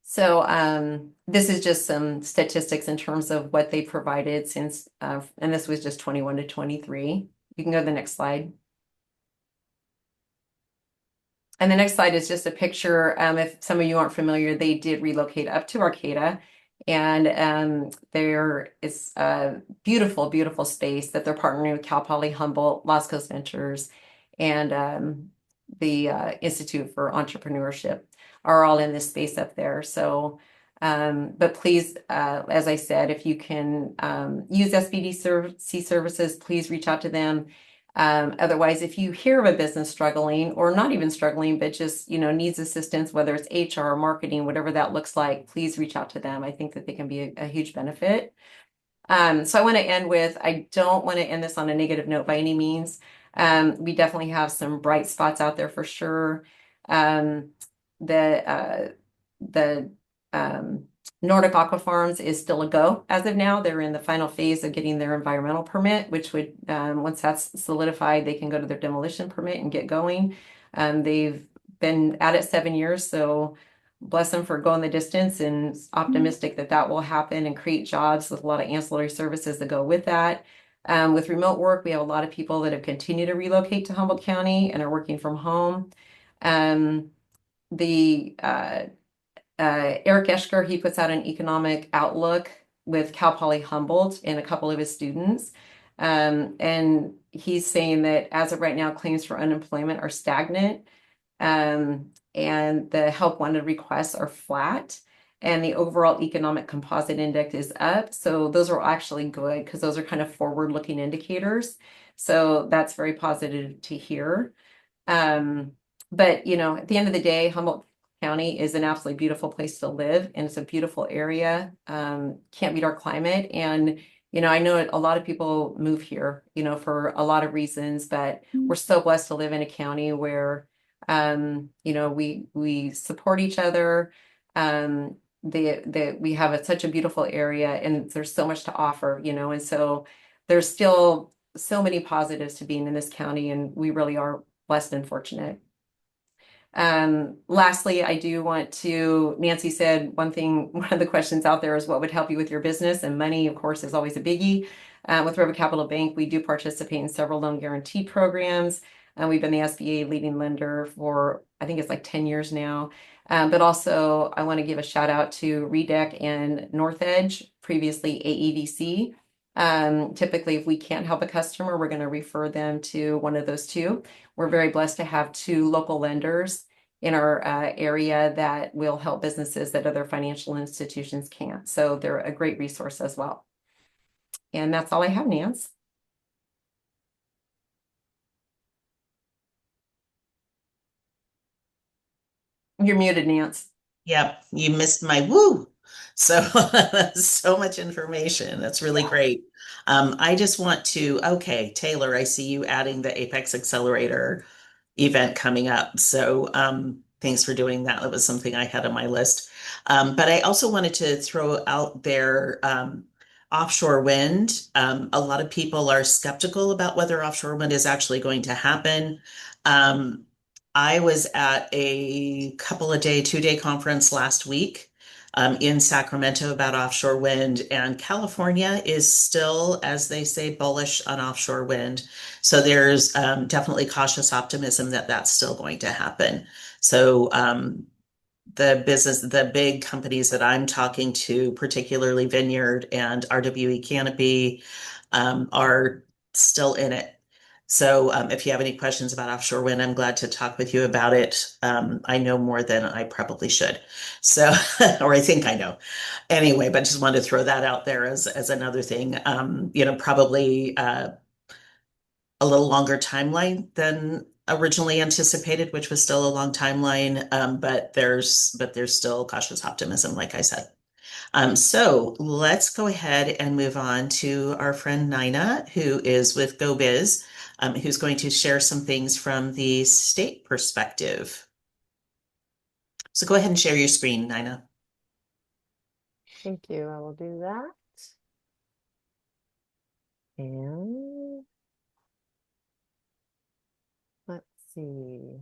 So this is just some statistics in terms of what they provided since, and this was just 21 to 23. You can go to the next slide. And the next slide is just a picture. If some of you aren't familiar, they did relocate up to Arcata. And there is a beautiful, beautiful space that they're partnering with Cal Poly Humboldt, Las Coast Ventures, and the Institute for Entrepreneurship are all in this space up there. So, but please, as I said, if you can use SBDC services, please reach out to them. Otherwise, if you hear of a business struggling or not even struggling, but just, needs assistance, whether it's HR, marketing, whatever that looks like, please reach out to them. I think that they can be a huge benefit. So I want to end with, I don't want to end this on a negative note by any means. We definitely have some bright spots out there for sure. The Nordic Aqua Farms is still a go as of now. They're in the final phase of getting their environmental permit, which would, once that's solidified, they can go to their demolition permit and get going. They've been at it 7 years, so bless them for going the distance, and optimistic that that will happen and create jobs with a lot of ancillary services that go with that. With remote work, we have a lot of people that have continued to relocate to Humboldt County and are working from home. The Eric Eschker, he puts out an economic outlook with Cal Poly Humboldt and a couple of his students. And he's saying that as of right now, claims for unemployment are stagnant, and the help wanted requests are flat, and the overall economic composite index is up. So those are actually good because those are kind of forward-looking indicators. So that's very positive to hear. But at the end of the day, Humboldt County is an absolutely beautiful place to live, and it's a beautiful area. Can't beat our climate. And, I know a lot of people move here, for a lot of reasons, but we're so blessed to live in a county where, we support each other. We have such a beautiful area, and there's so much to offer, and so there's still so many positives to being in this county, and we really are blessed and fortunate. Lastly, I do want to, Nancy said one of the questions out there is what would help you with your business, and money, of course, is always a biggie. With River Capital Bank, we do participate in several loan guarantee programs. We've been the SBA leading lender for, I think it's like 10 years now. But also I want to give a shout out to Redec and North Edge, previously AEDC. Typically, if we can't help a customer, we're going to refer them to one of those two. We're very blessed to have two local lenders in our area that will help businesses that other financial institutions can't. So they're a great resource as well. And that's all I have, Nance. You're muted, Nance.
Yep, you missed my woo. So so much information. That's really great. I just want to, okay, Taylor, I see you adding the Apex Accelerator event coming up. So thanks for doing that. That was something I had on my list. But I also wanted to throw out there offshore wind. A lot of people are skeptical about whether offshore wind is actually going to happen. Um, I was at a couple of day, 2-day conference last week in Sacramento about offshore wind, and California is still, as they say, bullish on offshore wind. So there's definitely cautious optimism that that's still going to happen. So the big companies that I'm talking to, particularly Vineyard and RWE Canopy, are still in it. So if you have any questions about offshore wind, I'm glad to talk with you about it. I know more than I probably should. So, or I think I know. Anyway, but just wanted to throw that out there as another thing. Probably a little longer timeline than originally anticipated, which was still a long timeline. But there's still cautious optimism, like I said. So let's go ahead and move on to our friend Nina, who is with GoBiz, who's going to share some things from the state perspective. So go ahead and share your screen, Nina.
Thank you. I will do that. And let's see.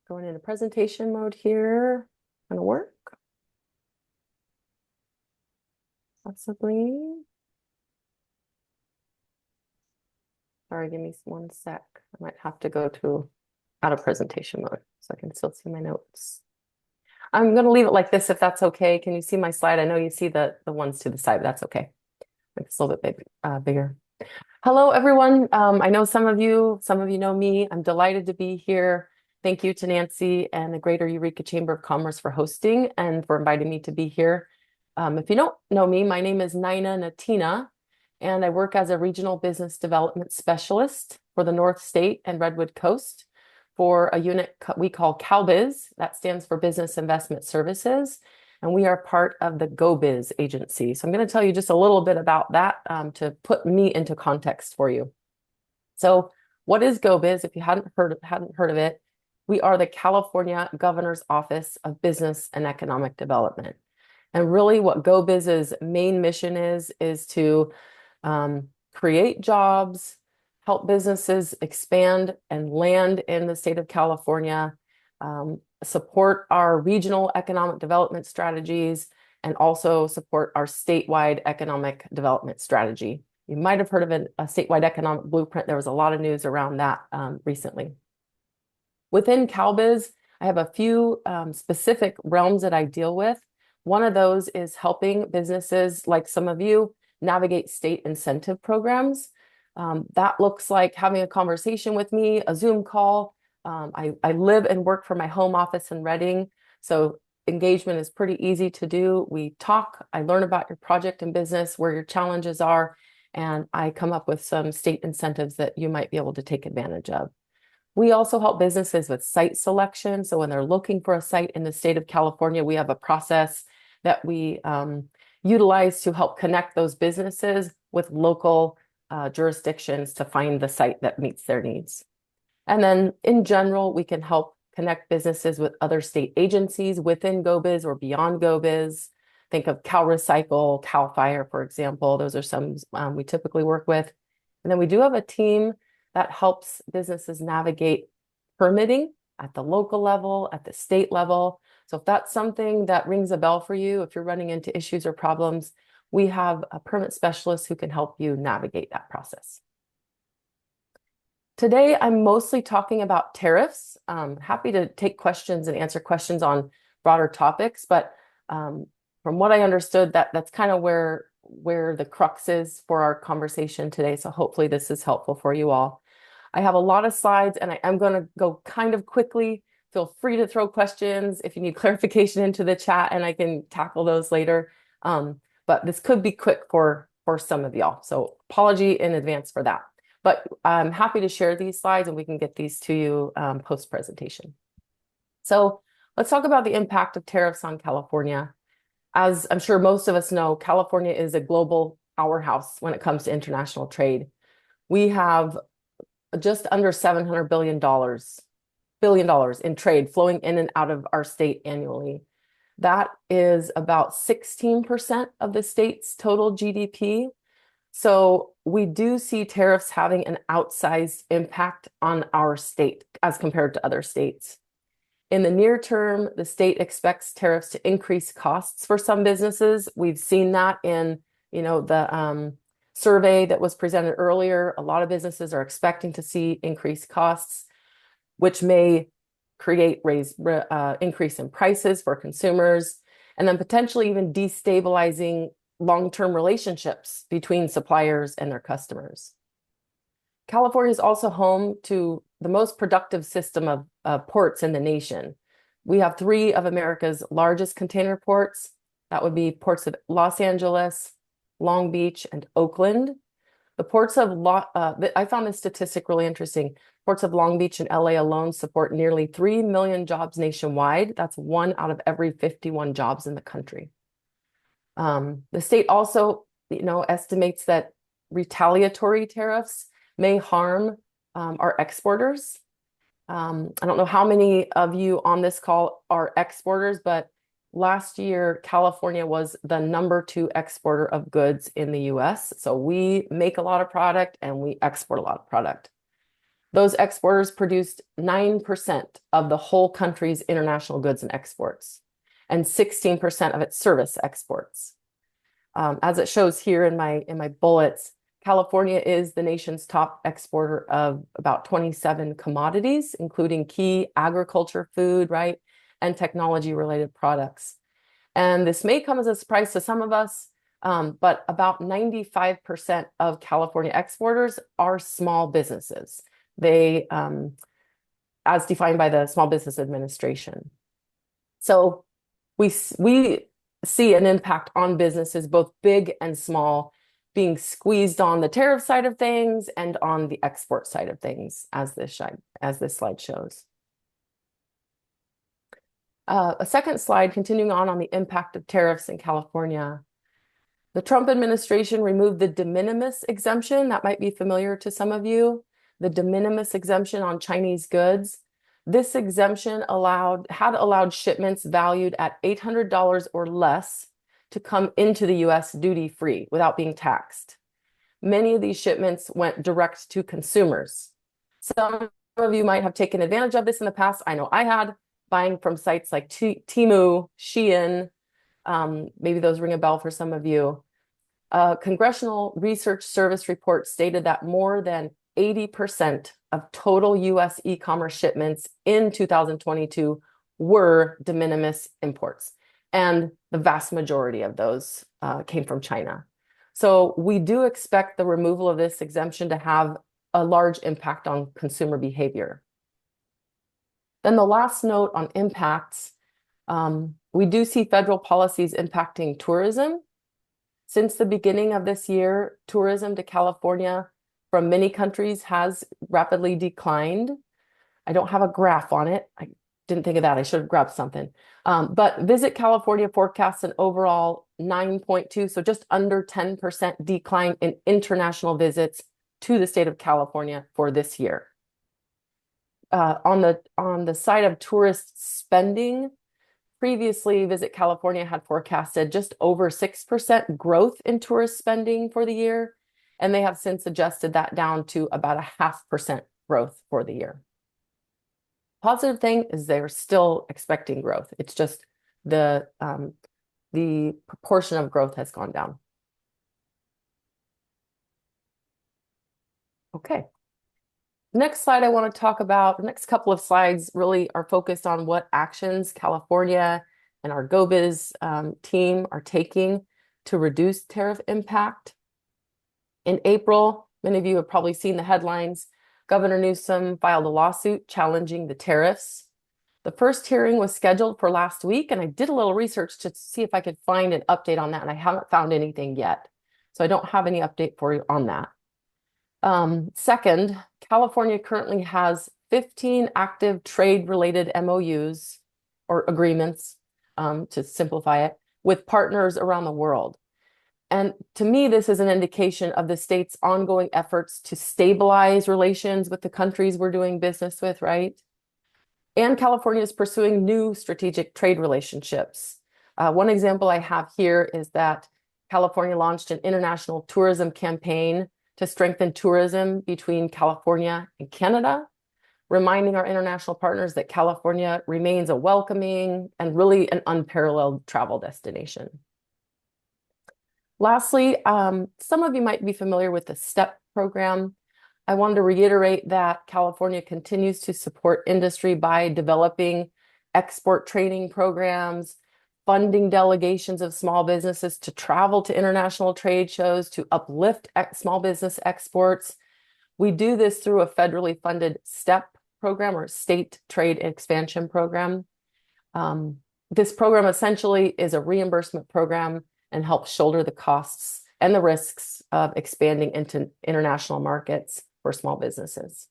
Going into presentation mode here. Gonna work. Possibly. Sorry, give me one sec. I might have to go to out of presentation mode so I can still see my notes. I'm going to leave it like this if that's okay. Can you see my slide? I know you see the ones to the side, but that's okay. It's a little bit bigger. Hello, everyone. I know some of you know me. I'm delighted to be here. Thank you to Nancy and the Greater Eureka Chamber of Commerce for hosting and for inviting me to be here. If you don't know me, my name is Nina Natina, and I work as a regional business development specialist for the North State and Redwood Coast for a unit we call CalBiz. That stands for Business Investment Services. And we are part of the GoBiz agency. So I'm going to tell you just a little bit about that to put me into context for you. So what is GoBiz? If you hadn't heard of it, we are the California Governor's Office of Business and Economic Development. And really what GoBiz's main mission is to create jobs, help businesses expand and land in the state of California, support our regional economic development strategies, and also support our statewide economic development strategy. You might have heard of a statewide economic blueprint. There was a lot of news around that recently. Within CalBiz, I have a few specific realms that I deal with. One of those is helping businesses like some of you navigate state incentive programs. That looks like having a conversation with me, a Zoom call. I live and work from my home office in Reading, so engagement is pretty easy to do. We talk, I learn about your project and business, where your challenges are, and I come up with some state incentives that you might be able to take advantage of. We also help businesses with site selection. So when they're looking for a site in the state of California, we have a process that we utilize to help connect those businesses with local jurisdictions to find the site that meets their needs. And then in general, we can help connect businesses with other state agencies within GoBiz or beyond GoBiz. Think of Cal Recycle, Cal Fire, for example. Those are some we typically work with. And then we do have a team that helps businesses navigate permitting at the local level, at the state level. So if that's something that rings a bell for you, if you're running into issues or problems, we have a permit specialist who can help you navigate that process. Today, I'm mostly talking about tariffs. Happy to take questions and answer questions on broader topics, but from what I understood, that's kind of where the crux is for our conversation today. So hopefully this is helpful for you all. I have a lot of slides and I am going to go kind of quickly. Feel free to throw questions if you need clarification into the chat and I can tackle those later. But this could be quick for some of y'all. So apology in advance for that. But I'm happy to share these slides and we can get these to you post-presentation. So let's talk about the impact of tariffs on California. As I'm sure most of us know, California is a global powerhouse when it comes to international trade. We have just under $700 billion in trade flowing in and out of our state annually. That is about 16% of the state's total GDP. So we do see tariffs having an outsized impact on our state as compared to other states. In the near term, the state expects tariffs to increase costs for some businesses. We've seen that in, the survey that was presented earlier. A lot of businesses are expecting to see increased costs, which may create increase in prices for consumers, and then potentially even destabilizing long-term relationships between suppliers and their customers. California is also home to the most productive system of ports in the nation. We have 3 of America's largest container ports. That would be ports of Los Angeles, Long Beach, and Oakland. The ports of I found this statistic really interesting. Ports of Long Beach and LA alone support nearly 3 million jobs nationwide. That's 1 out of every 51 jobs in the country. The state also, estimates that retaliatory tariffs may harm our exporters. I don't know how many of you on this call are exporters, but last year, California was the #2 exporter of goods in the US. So we make a lot of product and we export a lot of product. Those exporters produced 9% of the whole country's international goods and exports, and 16% of its service exports. As it shows here in my bullets, California is the nation's top exporter of about 27 commodities, including key agriculture, food, right, and technology-related products. And this may come as a surprise to some of us, but about 95% of California exporters are small businesses. They, as defined by the Small Business Administration. So we see an impact on businesses, both big and small, being squeezed on the tariff side of things and on the export side of things, as this slide shows. A second slide, continuing on the impact of tariffs in California. The Trump administration removed the de minimis exemption. That might be familiar to some of you. The de minimis exemption on Chinese goods. This exemption had allowed shipments valued at $800 or less to come into the US duty-free without being taxed. Many of these shipments went direct to consumers. Some of you might have taken advantage of this in the past. I know I had, buying from sites like Temu, Shein. Maybe those ring a bell for some of you. A Congressional Research Service report stated that more than 80% of total US e-commerce shipments in 2022 were de minimis imports. And the vast majority of those came from China. So we do expect the removal of this exemption to have a large impact on consumer behavior. Then the last note on impacts, we do see federal policies impacting tourism. Since the beginning of this year, tourism to California from many countries has rapidly declined. I don't have a graph on it. I didn't think of that. I should have grabbed something. But Visit California forecasts an overall 9.2, so just under 10% decline in international visits to the state of California for this year. On the side of tourist spending, previously Visit California had forecasted just over 6% growth in tourist spending for the year, and they have since adjusted that down to about a 0.5% growth for the year. Positive thing is they're still expecting growth. It's just the proportion of growth has gone down. Okay. Next slide I want to talk about, the next couple of slides really are focused on what actions California and our GoBiz team are taking to reduce tariff impact. In April, many of you have probably seen the headlines. Governor Newsom filed a lawsuit challenging the tariffs. The first hearing was scheduled for last week, and I did a little research to see if I could find an update on that, and I haven't found anything yet. So I don't have any update for you on that. Second, California currently has 15 active trade-related MOUs or agreements, to simplify it, with partners around the world. And to me, this is an indication of the state's ongoing efforts to stabilize relations with the countries we're doing business with, right? And California is pursuing new strategic trade relationships. One example I have here is that California launched an international tourism campaign to strengthen tourism between California and Canada, reminding our international partners that California remains a welcoming and really an unparalleled travel destination. Lastly, some of you might be familiar with the STEP program. I wanted to reiterate that California continues to support industry by developing export training programs, funding delegations of small businesses to travel to international trade shows to uplift small business exports. We do this through a federally funded STEP program, or State Trade Expansion Program. This program essentially is a reimbursement program and helps shoulder the costs and the risks of expanding into international markets for small businesses.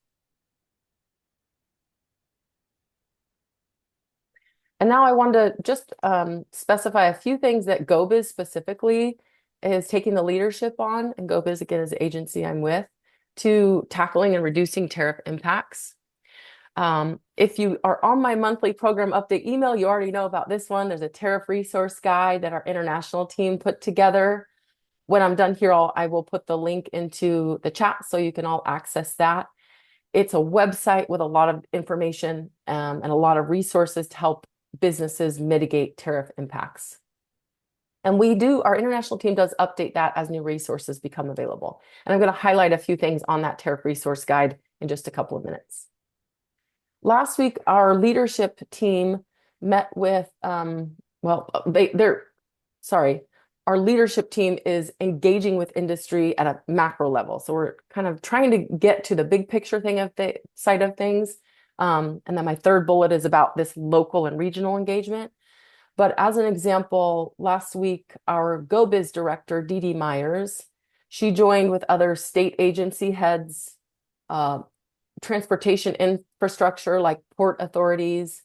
And now I want to just specify a few things that GoBiz specifically is taking the leadership on, and GoBiz, again, is the agency I'm with, to tackling and reducing tariff impacts. If you are on my monthly program update email, you already know about this one. There's a tariff resource guide that our international team put together. When I'm done here, I will put the link into the chat so you can all access that. It's a website with a lot of information and a lot of resources to help businesses mitigate tariff impacts. And our international team does update that as new resources become available. And I'm going to highlight a few things on that tariff resource guide in just a couple of minutes. Last week, our leadership team met with, our leadership team is engaging with industry at a macro level. So we're kind of trying to get to the big picture side of things. And then my third bullet is about this local and regional engagement. But as an example, last week, our GoBiz director, Dee Dee Myers, she joined with other state agency heads, transportation infrastructure like port authorities,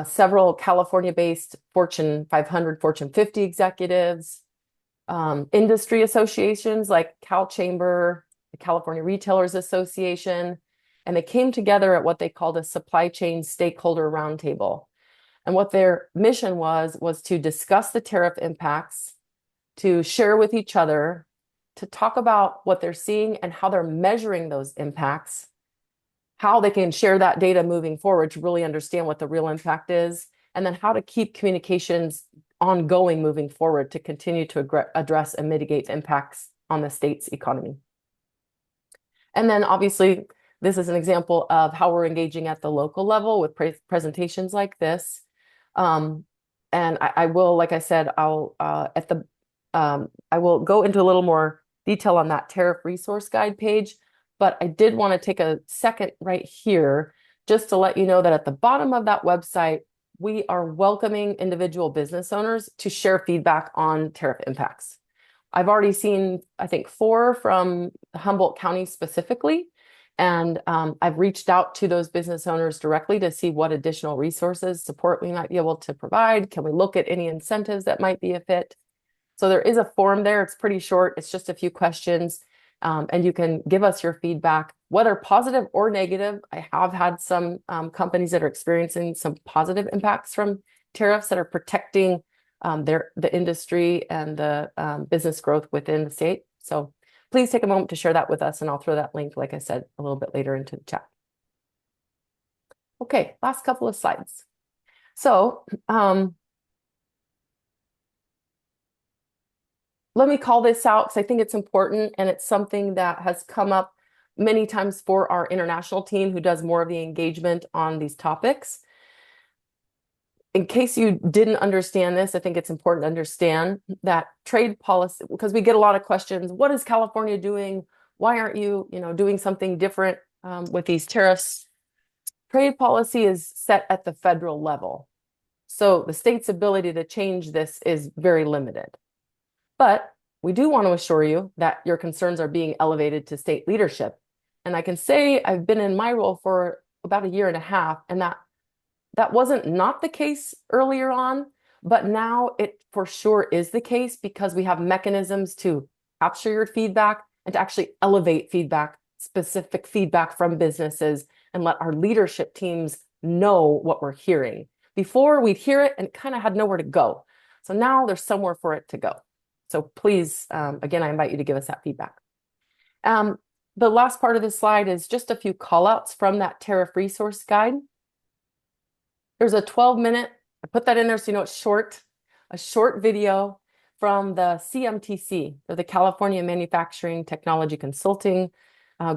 several California-based Fortune 500, Fortune 50 executives, industry associations like Cal Chamber, the California Retailers Association, and they came together at what they called a supply chain stakeholder roundtable. And what their mission was to discuss the tariff impacts, to share with each other, to talk about what they're seeing and how they're measuring those impacts, how they can share that data moving forward to really understand what the real impact is, and then how to keep communications ongoing moving forward to continue to address and mitigate impacts on the state's economy. And then obviously, this is an example of how we're engaging at the local level with presentations like this. And I will, like I said, I will go into a little more detail on that tariff resource guide page, but I did want to take a second right here just to let you know that at the bottom of that website, we are welcoming individual business owners to share feedback on tariff impacts. I've already seen, I think, 4 from Humboldt County specifically, and I've reached out to those business owners directly to see what additional resources, support we might be able to provide. Can we look at any incentives that might be a fit? So there is a form there. It's pretty short. It's just a few questions, and you can give us your feedback, whether positive or negative. I have had some companies that are experiencing some positive impacts from tariffs that are protecting the industry and the business growth within the state. So please take a moment to share that with us, and I'll throw that link, like I said, a little bit later into the chat. Okay, last couple of slides. So let me call this out because I think it's important, and it's something that has come up many times for our international team who does more of the engagement on these topics. In case you didn't understand this, I think it's important to understand that trade policy, because we get a lot of questions. What is California doing? Why aren't you, doing something different with these tariffs? Trade policy is set at the federal level. So the state's ability to change this is very limited. But we do want to assure you that your concerns are being elevated to state leadership. And I can say I've been in my role for about 1.5 years, and that wasn't not the case earlier on, but now it for sure is the case because we have mechanisms to capture your feedback and to actually elevate feedback, specific feedback from businesses, and let our leadership teams know what we're hearing. Before we'd hear it and it kind of had nowhere to go. So now there's somewhere for it to go. So please, again, I invite you to give us that feedback. The last part of this slide is just a few call outs from that tariff resource guide. There's a 12-minute, I put that in there so you know it's short, a short video from the CMTC, or the California Manufacturing Technology Consulting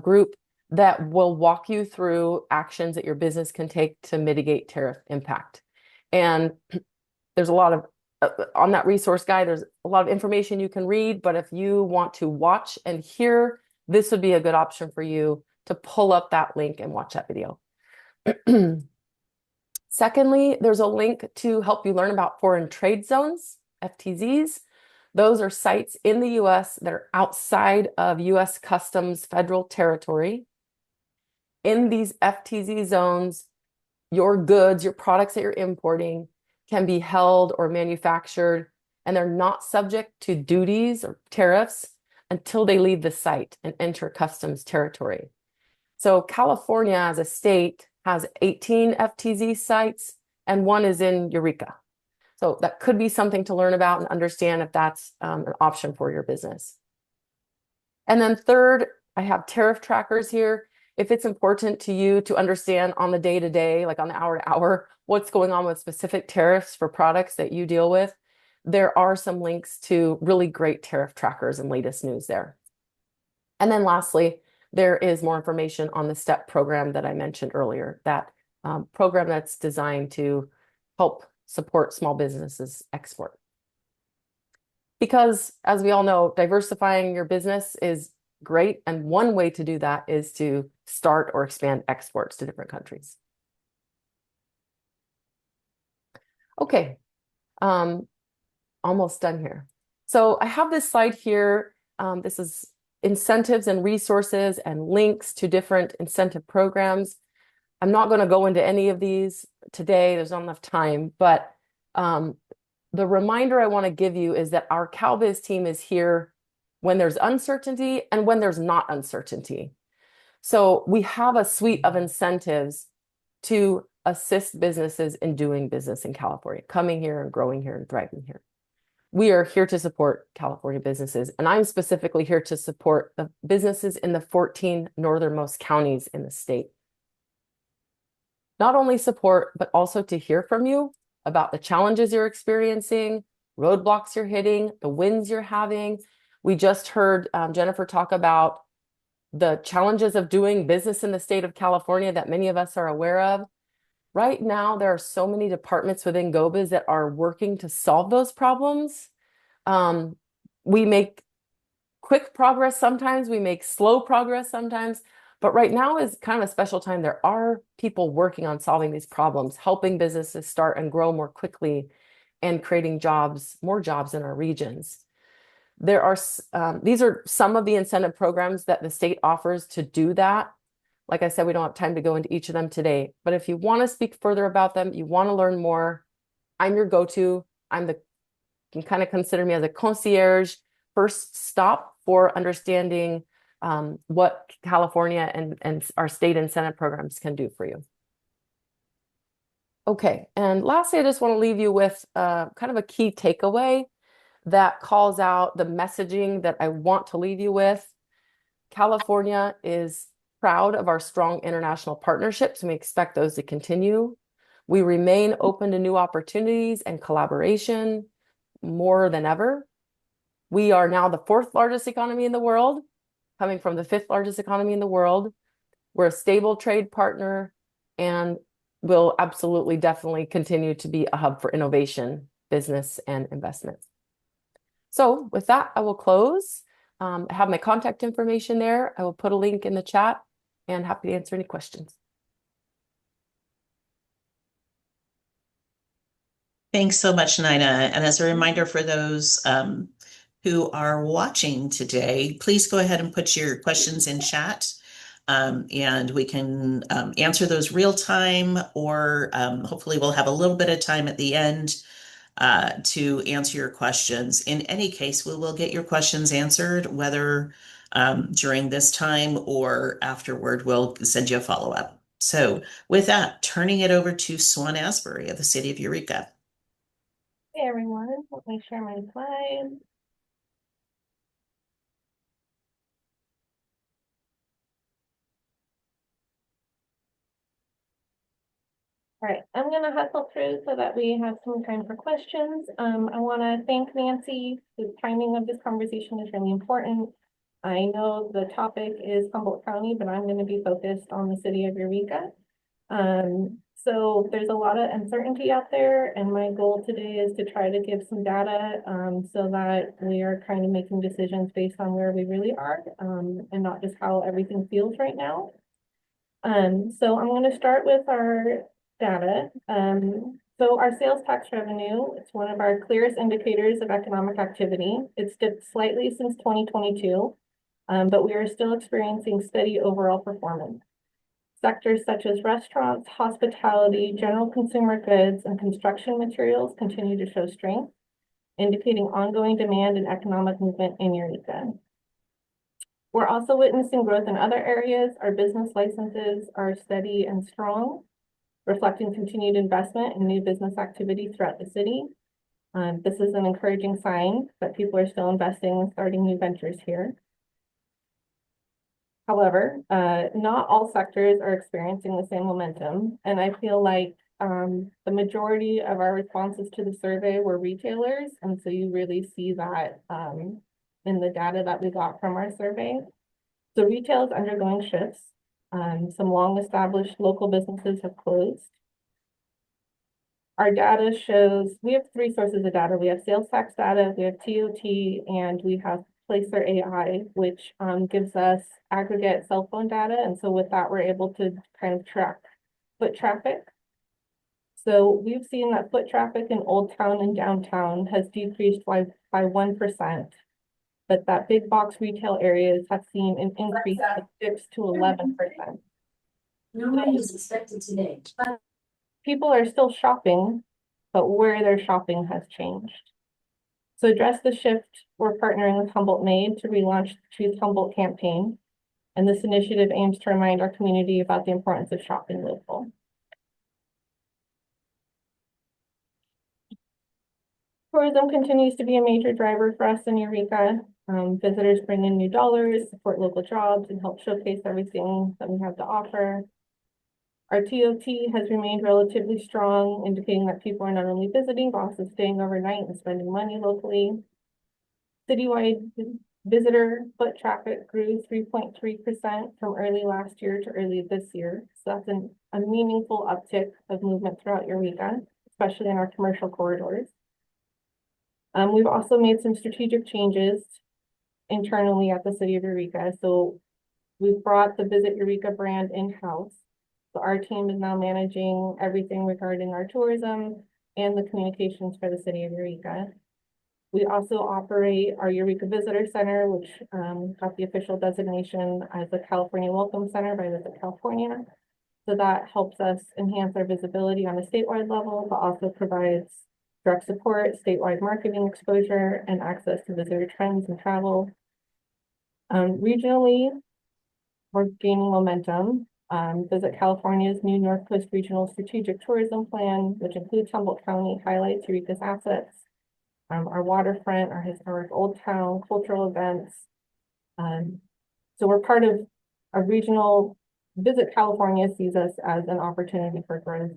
group, that will walk you through actions that your business can take to mitigate tariff impact. And there's a lot of, on that resource guide, there's a lot of information you can read, but if you want to watch and hear, this would be a good option for you to pull up that link and watch that video. Secondly, there's a link to help you learn about foreign trade zones, FTZs. Those are sites in the US that are outside of US Customs federal territory. In these FTZ zones, your goods, your products that you're importing can be held or manufactured, and they're not subject to duties or tariffs until they leave the site and enter customs territory. So California as a state has 18 FTZ sites, and 1 is in Eureka. So that could be something to learn about and understand if that's an option for your business. And then third, I have tariff trackers here. If it's important to you to understand on the day-to-day, like on the hour-to-hour, what's going on with specific tariffs for products that you deal with, there are some links to really great tariff trackers and latest news there. And then lastly, there is more information on the STEP program that I mentioned earlier, that program that's designed to help support small businesses export. Because as we all know, diversifying your business is great. And one way to do that is to start or expand exports to different countries. Okay, almost done here. So I have this slide here. This is incentives and resources and links to different incentive programs. I'm not going to go into any of these today. There's not enough time, but the reminder I want to give you is that our CalBiz team is here when there's uncertainty and when there's not uncertainty. So we have a suite of incentives to assist businesses in doing business in California, coming here and growing here and thriving here. We are here to support California businesses, and I'm specifically here to support the businesses in the 14 northernmost counties in the state. Not only support, but also to hear from you about the challenges you're experiencing, roadblocks you're hitting, the wins you're having. We just heard Jennifer talk about the challenges of doing business in the state of California that many of us are aware of. Right now, there are so many departments within GOBIZ that are working to solve those problems. We make quick progress sometimes, we make slow progress sometimes, but right now is kind of a special time. There are people working on solving these problems, helping businesses start and grow more quickly and creating jobs, more jobs in our regions. There are, these are some of the incentive programs that the state offers to do that. Like I said, we don't have time to go into each of them today, but if you want to speak further about them, you want to learn more, I'm your go-to. You can kind of consider me as a concierge, first stop for understanding what California and our state incentive programs can do for you. Okay, and lastly, I just want to leave you with kind of a key takeaway that calls out the messaging that I want to leave you with. California is proud of our strong international partnerships, and we expect those to continue. We remain open to new opportunities and collaboration more than ever. We are now the 4th largest economy in the world, coming from the 5th largest economy in the world. We're a stable trade partner and will absolutely, definitely continue to be a hub for innovation, business, and investment. So with that, I will close. I have my contact information there. I will put a link in the chat and happy to answer any questions.
Thanks so much, Nina. And as a reminder for those who are watching today, please go ahead and put your questions in chat. And we can answer those real time, or hopefully we'll have a little bit of time at the end to answer your questions. In any case, we will get your questions answered, whether during this time or afterward. We'll send you a follow-up. So with that, turning it over to Swan Asbury of the City of Eureka.
Hey everyone, let me share my slides. All right, I'm gonna hustle through so that we have some time for questions. I wanna thank Nancy. The timing of this conversation is really important. I know the topic is Humboldt County, but I'm gonna be focused on the City of Eureka. So there's a lot of uncertainty out there, and my goal today is to try to give some data so that we are kind of making decisions based on where we really are and not just how everything feels right now. So I'm going to start with our data. So our sales tax revenue, it's one of our clearest indicators of economic activity. It's dipped slightly since 2022, but we are still experiencing steady overall performance. Sectors such as restaurants, hospitality, general consumer goods, and construction materials continue to show strength, indicating ongoing demand and economic movement in Eureka. We're also witnessing growth in other areas. Our business licenses are steady and strong, reflecting continued investment in new business activity throughout the city. This is an encouraging sign that people are still investing and starting new ventures here. However, not all sectors are experiencing the same momentum, and I feel like the majority of our responses to the survey were retailers, and so you really see that in the data that we got from our survey. So retail is undergoing shifts. Some long-established local businesses have closed. Our data shows, we have 3 sources of data. We have sales tax data, we have TOT, and we have Placer AI, which gives us aggregate cell phone data. And so with that, we're able to kind of track foot traffic. So we've seen that foot traffic in Old Town and downtown has decreased by 1%, but that big box retail areas have seen an increase of 6 to 11%.
No rain is expected today.
People are still shopping, but where they're shopping has changed. To address the shift, we're partnering with Humboldt Made to relaunch the Choose Humboldt campaign. And this initiative aims to remind our community about the importance of shopping local. Tourism continues to be a major driver for us in Eureka. Visitors bring in new dollars, support local jobs, and help showcase everything that we have to offer. Our TOT has remained relatively strong, indicating that people are not only visiting, but also staying overnight and spending money locally. Citywide visitor foot traffic grew 3.3% from early last year to early this year. So that's a meaningful uptick of movement throughout Eureka, especially in our commercial corridors. We've also made some strategic changes internally at the city of Eureka. So we've brought the Visit Eureka brand in-house. So our team is now managing everything regarding our tourism and the communications for the city of Eureka. We also operate our Eureka Visitor Center, which got the official designation as the California Welcome Center by Visit California. So that helps us enhance our visibility on a statewide level, but also provides direct support, statewide marketing exposure, and access to visitor trends and travel. Regionally, we're gaining momentum. Visit California's new North Coast Regional Strategic Tourism Plan, which includes Humboldt County, highlights Eureka's assets, our waterfront, our historic Old Town, cultural events. So we're part of a regional. Visit California sees us as an opportunity for growth,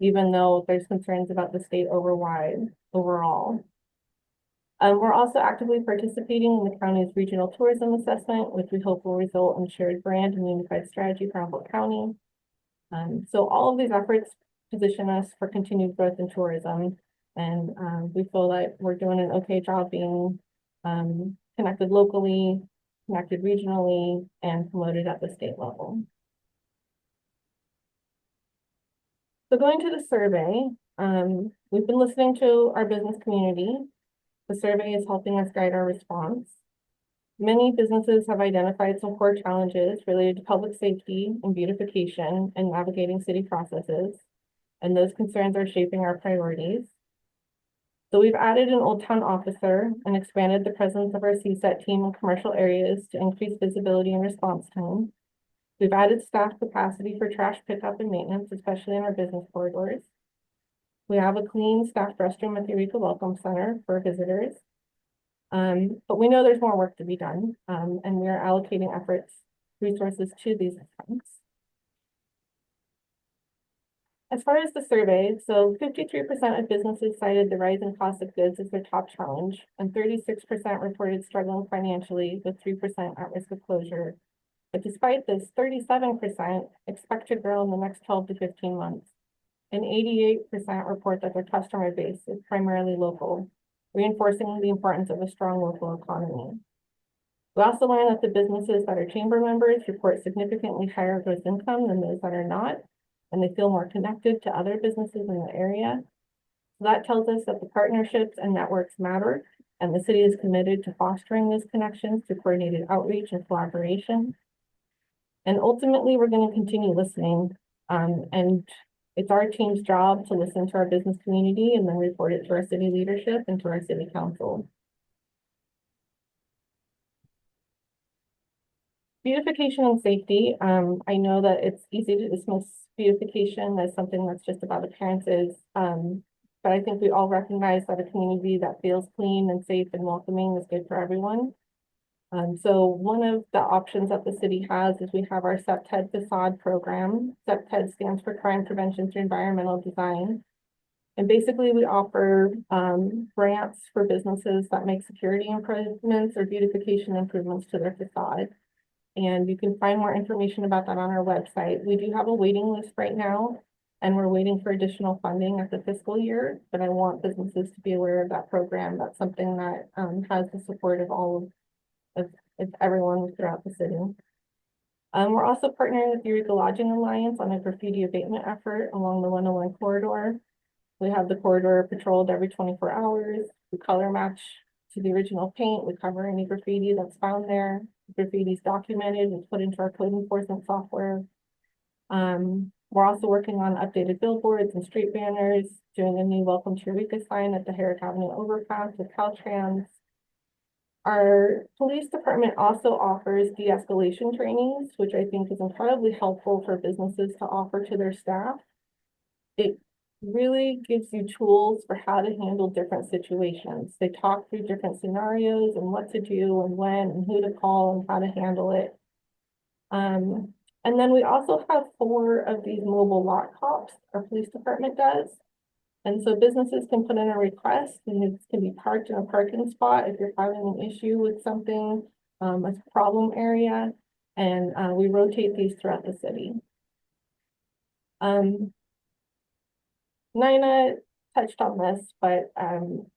even though there's concerns about the state overall. We're also actively participating in the county's regional tourism assessment, which we hope will result in shared brand and unified strategy for Humboldt County. So all of these efforts position us for continued growth in tourism, and we feel like we're doing an okay job being connected locally, connected regionally, and promoted at the state level. So going to the survey, we've been listening to our business community. The survey is helping us guide our response. Many businesses have identified some core challenges related to public safety and beautification and navigating city processes, and those concerns are shaping our priorities. So we've added an Old Town officer and expanded the presence of our CSET team in commercial areas to increase visibility and response time. We've added staff capacity for trash pickup and maintenance, especially in our business corridors. We have a clean staffed restroom at the Eureka Welcome Center for visitors. But we know there's more work to be done, and we are allocating resources to these events. As far as the survey, so 53% of businesses cited the rising cost of goods as their top challenge, and 36% reported struggling financially, with 3% at risk of closure. But despite this, 37% expect to grow in the next 12 to 15 months. And 88% report that their customer base is primarily local, reinforcing the importance of a strong local economy. We also learned that the businesses that are chamber members report significantly higher gross income than those that are not, and they feel more connected to other businesses in the area. So that tells us that the partnerships and networks matter, and the city is committed to fostering those connections through coordinated outreach and collaboration. And ultimately, we're going to continue listening, and it's our team's job to listen to our business community and then report it to our city leadership and to our city council. Beautification and safety. I know that it's easy to dismiss beautification as something that's just about appearances, but I think we all recognize that a community that feels clean and safe and welcoming is good for everyone. So one of the options that the city has is we have our CEPTED facade program. CEPTED stands for Crime Prevention Through Environmental Design. And basically we offer grants for businesses that make security improvements or beautification improvements to their facade. And you can find more information about that on our website. We do have a waiting list right now, and we're waiting for additional funding at the fiscal year, but I want businesses to be aware of that program. That's something that has the support of all of everyone throughout the city. We're also partnering with the Eureka Lodging Alliance on a graffiti abatement effort along the 101 corridor. We have the corridor patrolled every 24 hours. We color match to the original paint. We cover any graffiti that's found there. Graffiti is documented and put into our code enforcement software. We're also working on updated billboards and street banners, doing a new Welcome to Eureka sign at the Herrick Avenue overpass with Caltrans. Our police department also offers de-escalation trainings, which I think is incredibly helpful for businesses to offer to their staff. It really gives you tools for how to handle different situations. They talk through different scenarios and what to do and when and who to call and how to handle it. And then we also have 4 of these mobile lot cops our police department does. And so businesses can put in a request and it can be parked in a parking spot if you're having an issue with something, a problem area. And we rotate these throughout the city. Nina touched on this, but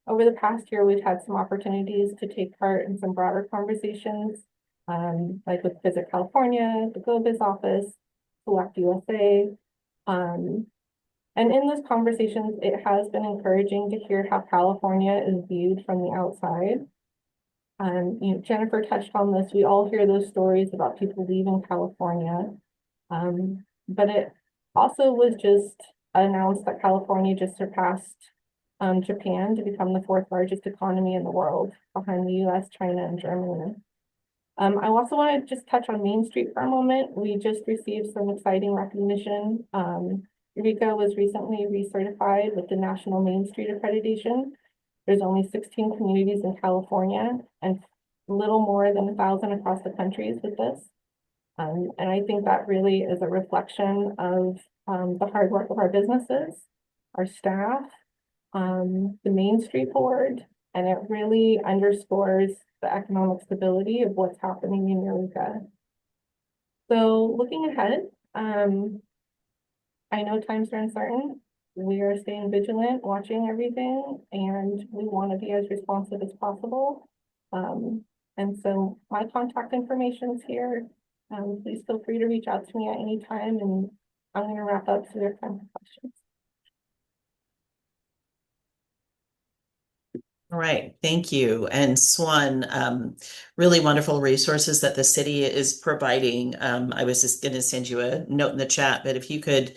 over the past year, we've had some opportunities to take part in some broader conversations, like with Visit California, the GoBiz office, Select USA. And in those conversations, it has been encouraging to hear how California is viewed from the outside. Jennifer touched on this. We all hear those stories about people leaving California. But it also was just announced that California just surpassed Japan to become the 4th largest economy in the world, behind the US, China, and Germany. I also want to just touch on Main Street for a moment. We just received some exciting recognition. Eureka was recently recertified with the National Main Street Accreditation. There's only 16 communities in California and little more than 1,000 across the countries with this. And I think that really is a reflection of the hard work of our businesses, our staff, the Main Street Board, and it really underscores the economic stability of what's happening in Eureka. So looking ahead, I know times are uncertain. We are staying vigilant, watching everything, and we want to be as responsive as possible. And so my contact information is here. Please feel free to reach out to me at any time, and I'm going to wrap up so there's time for questions.
All right, thank you. And Swan, really wonderful resources that the city is providing. I was just going to send you a note in the chat, but if you could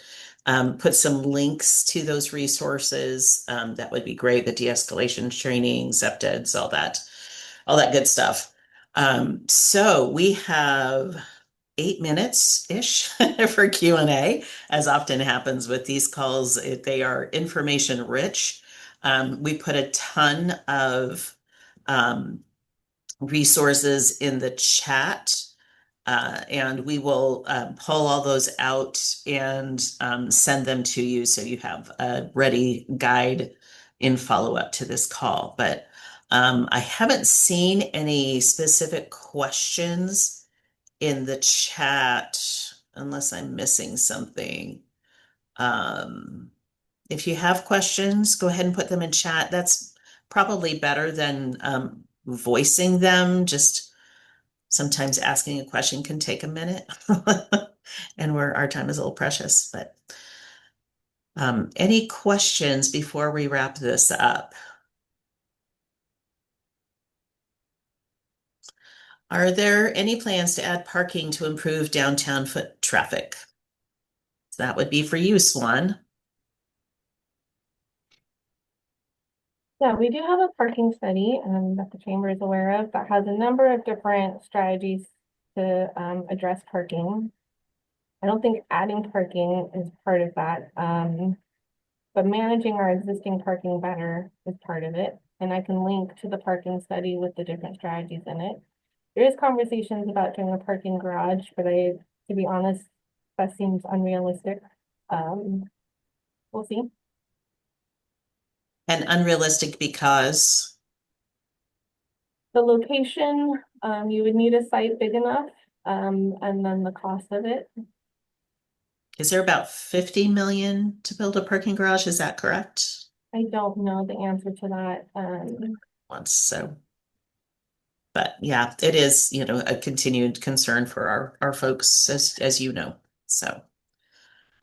put some links to those resources, that would be great. The de-escalation training, ZEPTEDs, all that good stuff. So we have 8 minutes-ish for Q&A, as often happens with these calls. They are information rich. We put a ton of resources in the chat, and we will pull all those out and send them to you so you have a ready guide in follow-up to this call. But I haven't seen any specific questions in the chat unless I'm missing something. If you have questions, go ahead and put them in chat. That's probably better than voicing them. Just sometimes asking a question can take a minute and our time is a little precious. But any questions before we wrap this up? Are there any plans to add parking to improve downtown foot traffic? That would be for you, Swan.
Yeah, we do have a parking study that the chamber is aware of that has a number of different strategies to address parking. I don't think adding parking is part of that, but managing our existing parking better is part of it. And I can link to the parking study with the different strategies in it. There is conversations about doing a parking garage, but to be honest, that seems unrealistic. We'll see.
And unrealistic because
the location, you would need a site big enough, and then the cost of it.
Is there about 50 million to build a parking garage? Is that correct?
I don't know the answer to that.
But yeah, it is, a continued concern for our folks, as you know. So,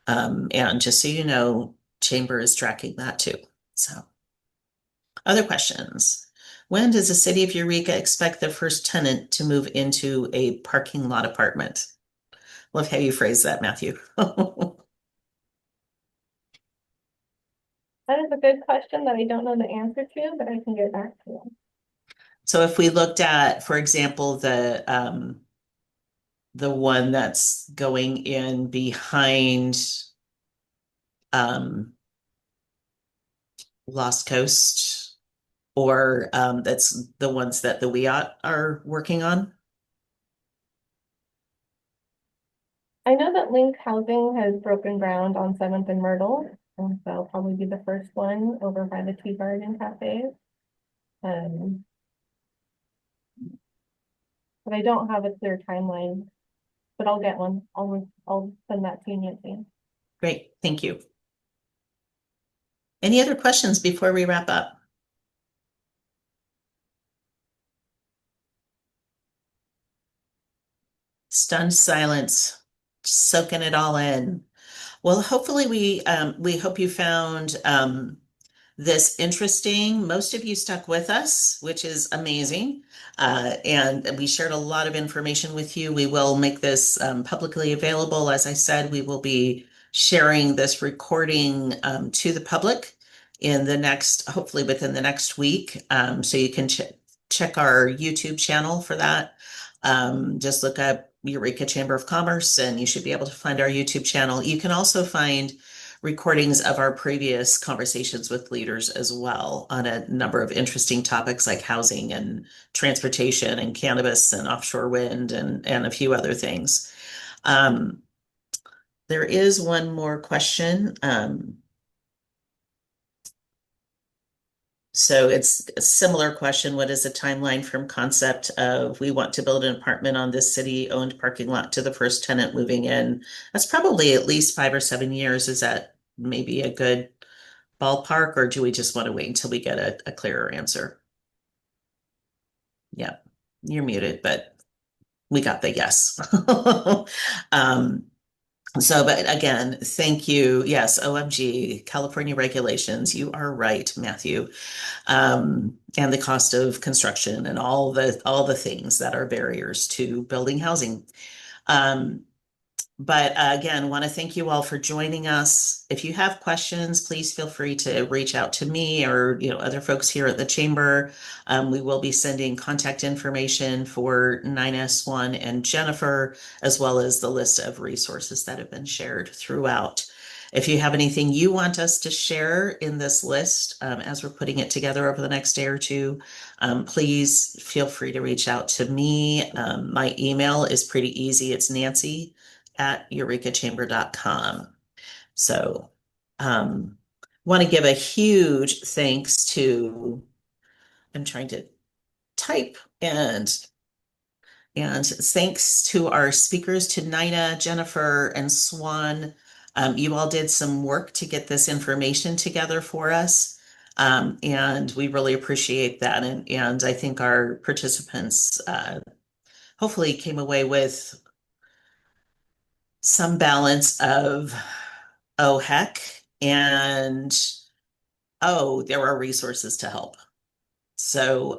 and just so you know, Chamber is tracking that too. So, other questions? When does the city of Eureka expect the first tenant to move into a parking lot apartment? Love how you phrase that, Matthew.
That is a good question that I don't know the answer to, but I can get back to you.
So if we looked at, for example, the one that's going in behind Lost Coast, or that's the ones that the WIAT are working on?
I know that Link Housing has broken ground on 7th and Myrtle, and so that'll probably be the first one over by the Tea Garden Cafe. Um, but I don't have a clear timeline, but I'll get one. I'll send that to you, Nancy.
Great, thank you. Any other questions before we wrap up? Stunned silence, soaking it all in. Well, hopefully we hope you found this interesting. Most of you stuck with us, which is amazing. And we shared a lot of information with you. We will make this publicly available. As I said, we will be sharing this recording to the public in the next, hopefully within the next week. So you can check our YouTube channel for that. Just look up Eureka Chamber of Commerce and you should be able to find our YouTube channel. You can also find recordings of our previous conversations with leaders as well on a number of interesting topics like housing and transportation and cannabis and offshore wind and a few other things. Um, there is one more question. So it's a similar question. What is the timeline from concept of we want to build an apartment on this city-owned parking lot to the first tenant moving in? That's probably at least 5 or 7 years. Is that maybe a good ballpark, or do we just want to wait until we get a clearer answer? Yeah, you're muted, but we got the yes. Um, but again, thank you. Yes, OMG, California regulations. You are right, Matthew. And the cost of construction and all the things that are barriers to building housing. Um, but again, want to thank you all for joining us. If you have questions, please feel free to reach out to me or other folks here at the chamber. We will be sending contact information for Nina, Swan, and Jennifer, as well as the list of resources that have been shared throughout. If you have anything you want us to share in this list as we're putting it together over the next day or two, please feel free to reach out to me. My email is pretty easy. It's nancy@eurekachamber.com. So, want to give a huge thanks to, I'm trying to type and thanks to our speakers, to Nina, Jennifer, and Swan. You all did some work to get this information together for us. And we really appreciate that. And I think our participants hopefully came away with some balance of, oh, heck, and oh, there are resources to help. So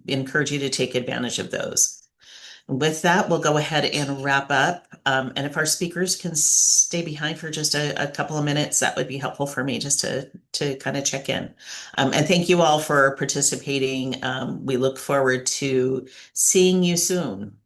encourage you to take advantage of those. With that, we'll go ahead and wrap up. And if our speakers can stay behind for just a couple of minutes, that would be helpful for me just to kind of check in. And thank you all for participating. We look forward to seeing you soon.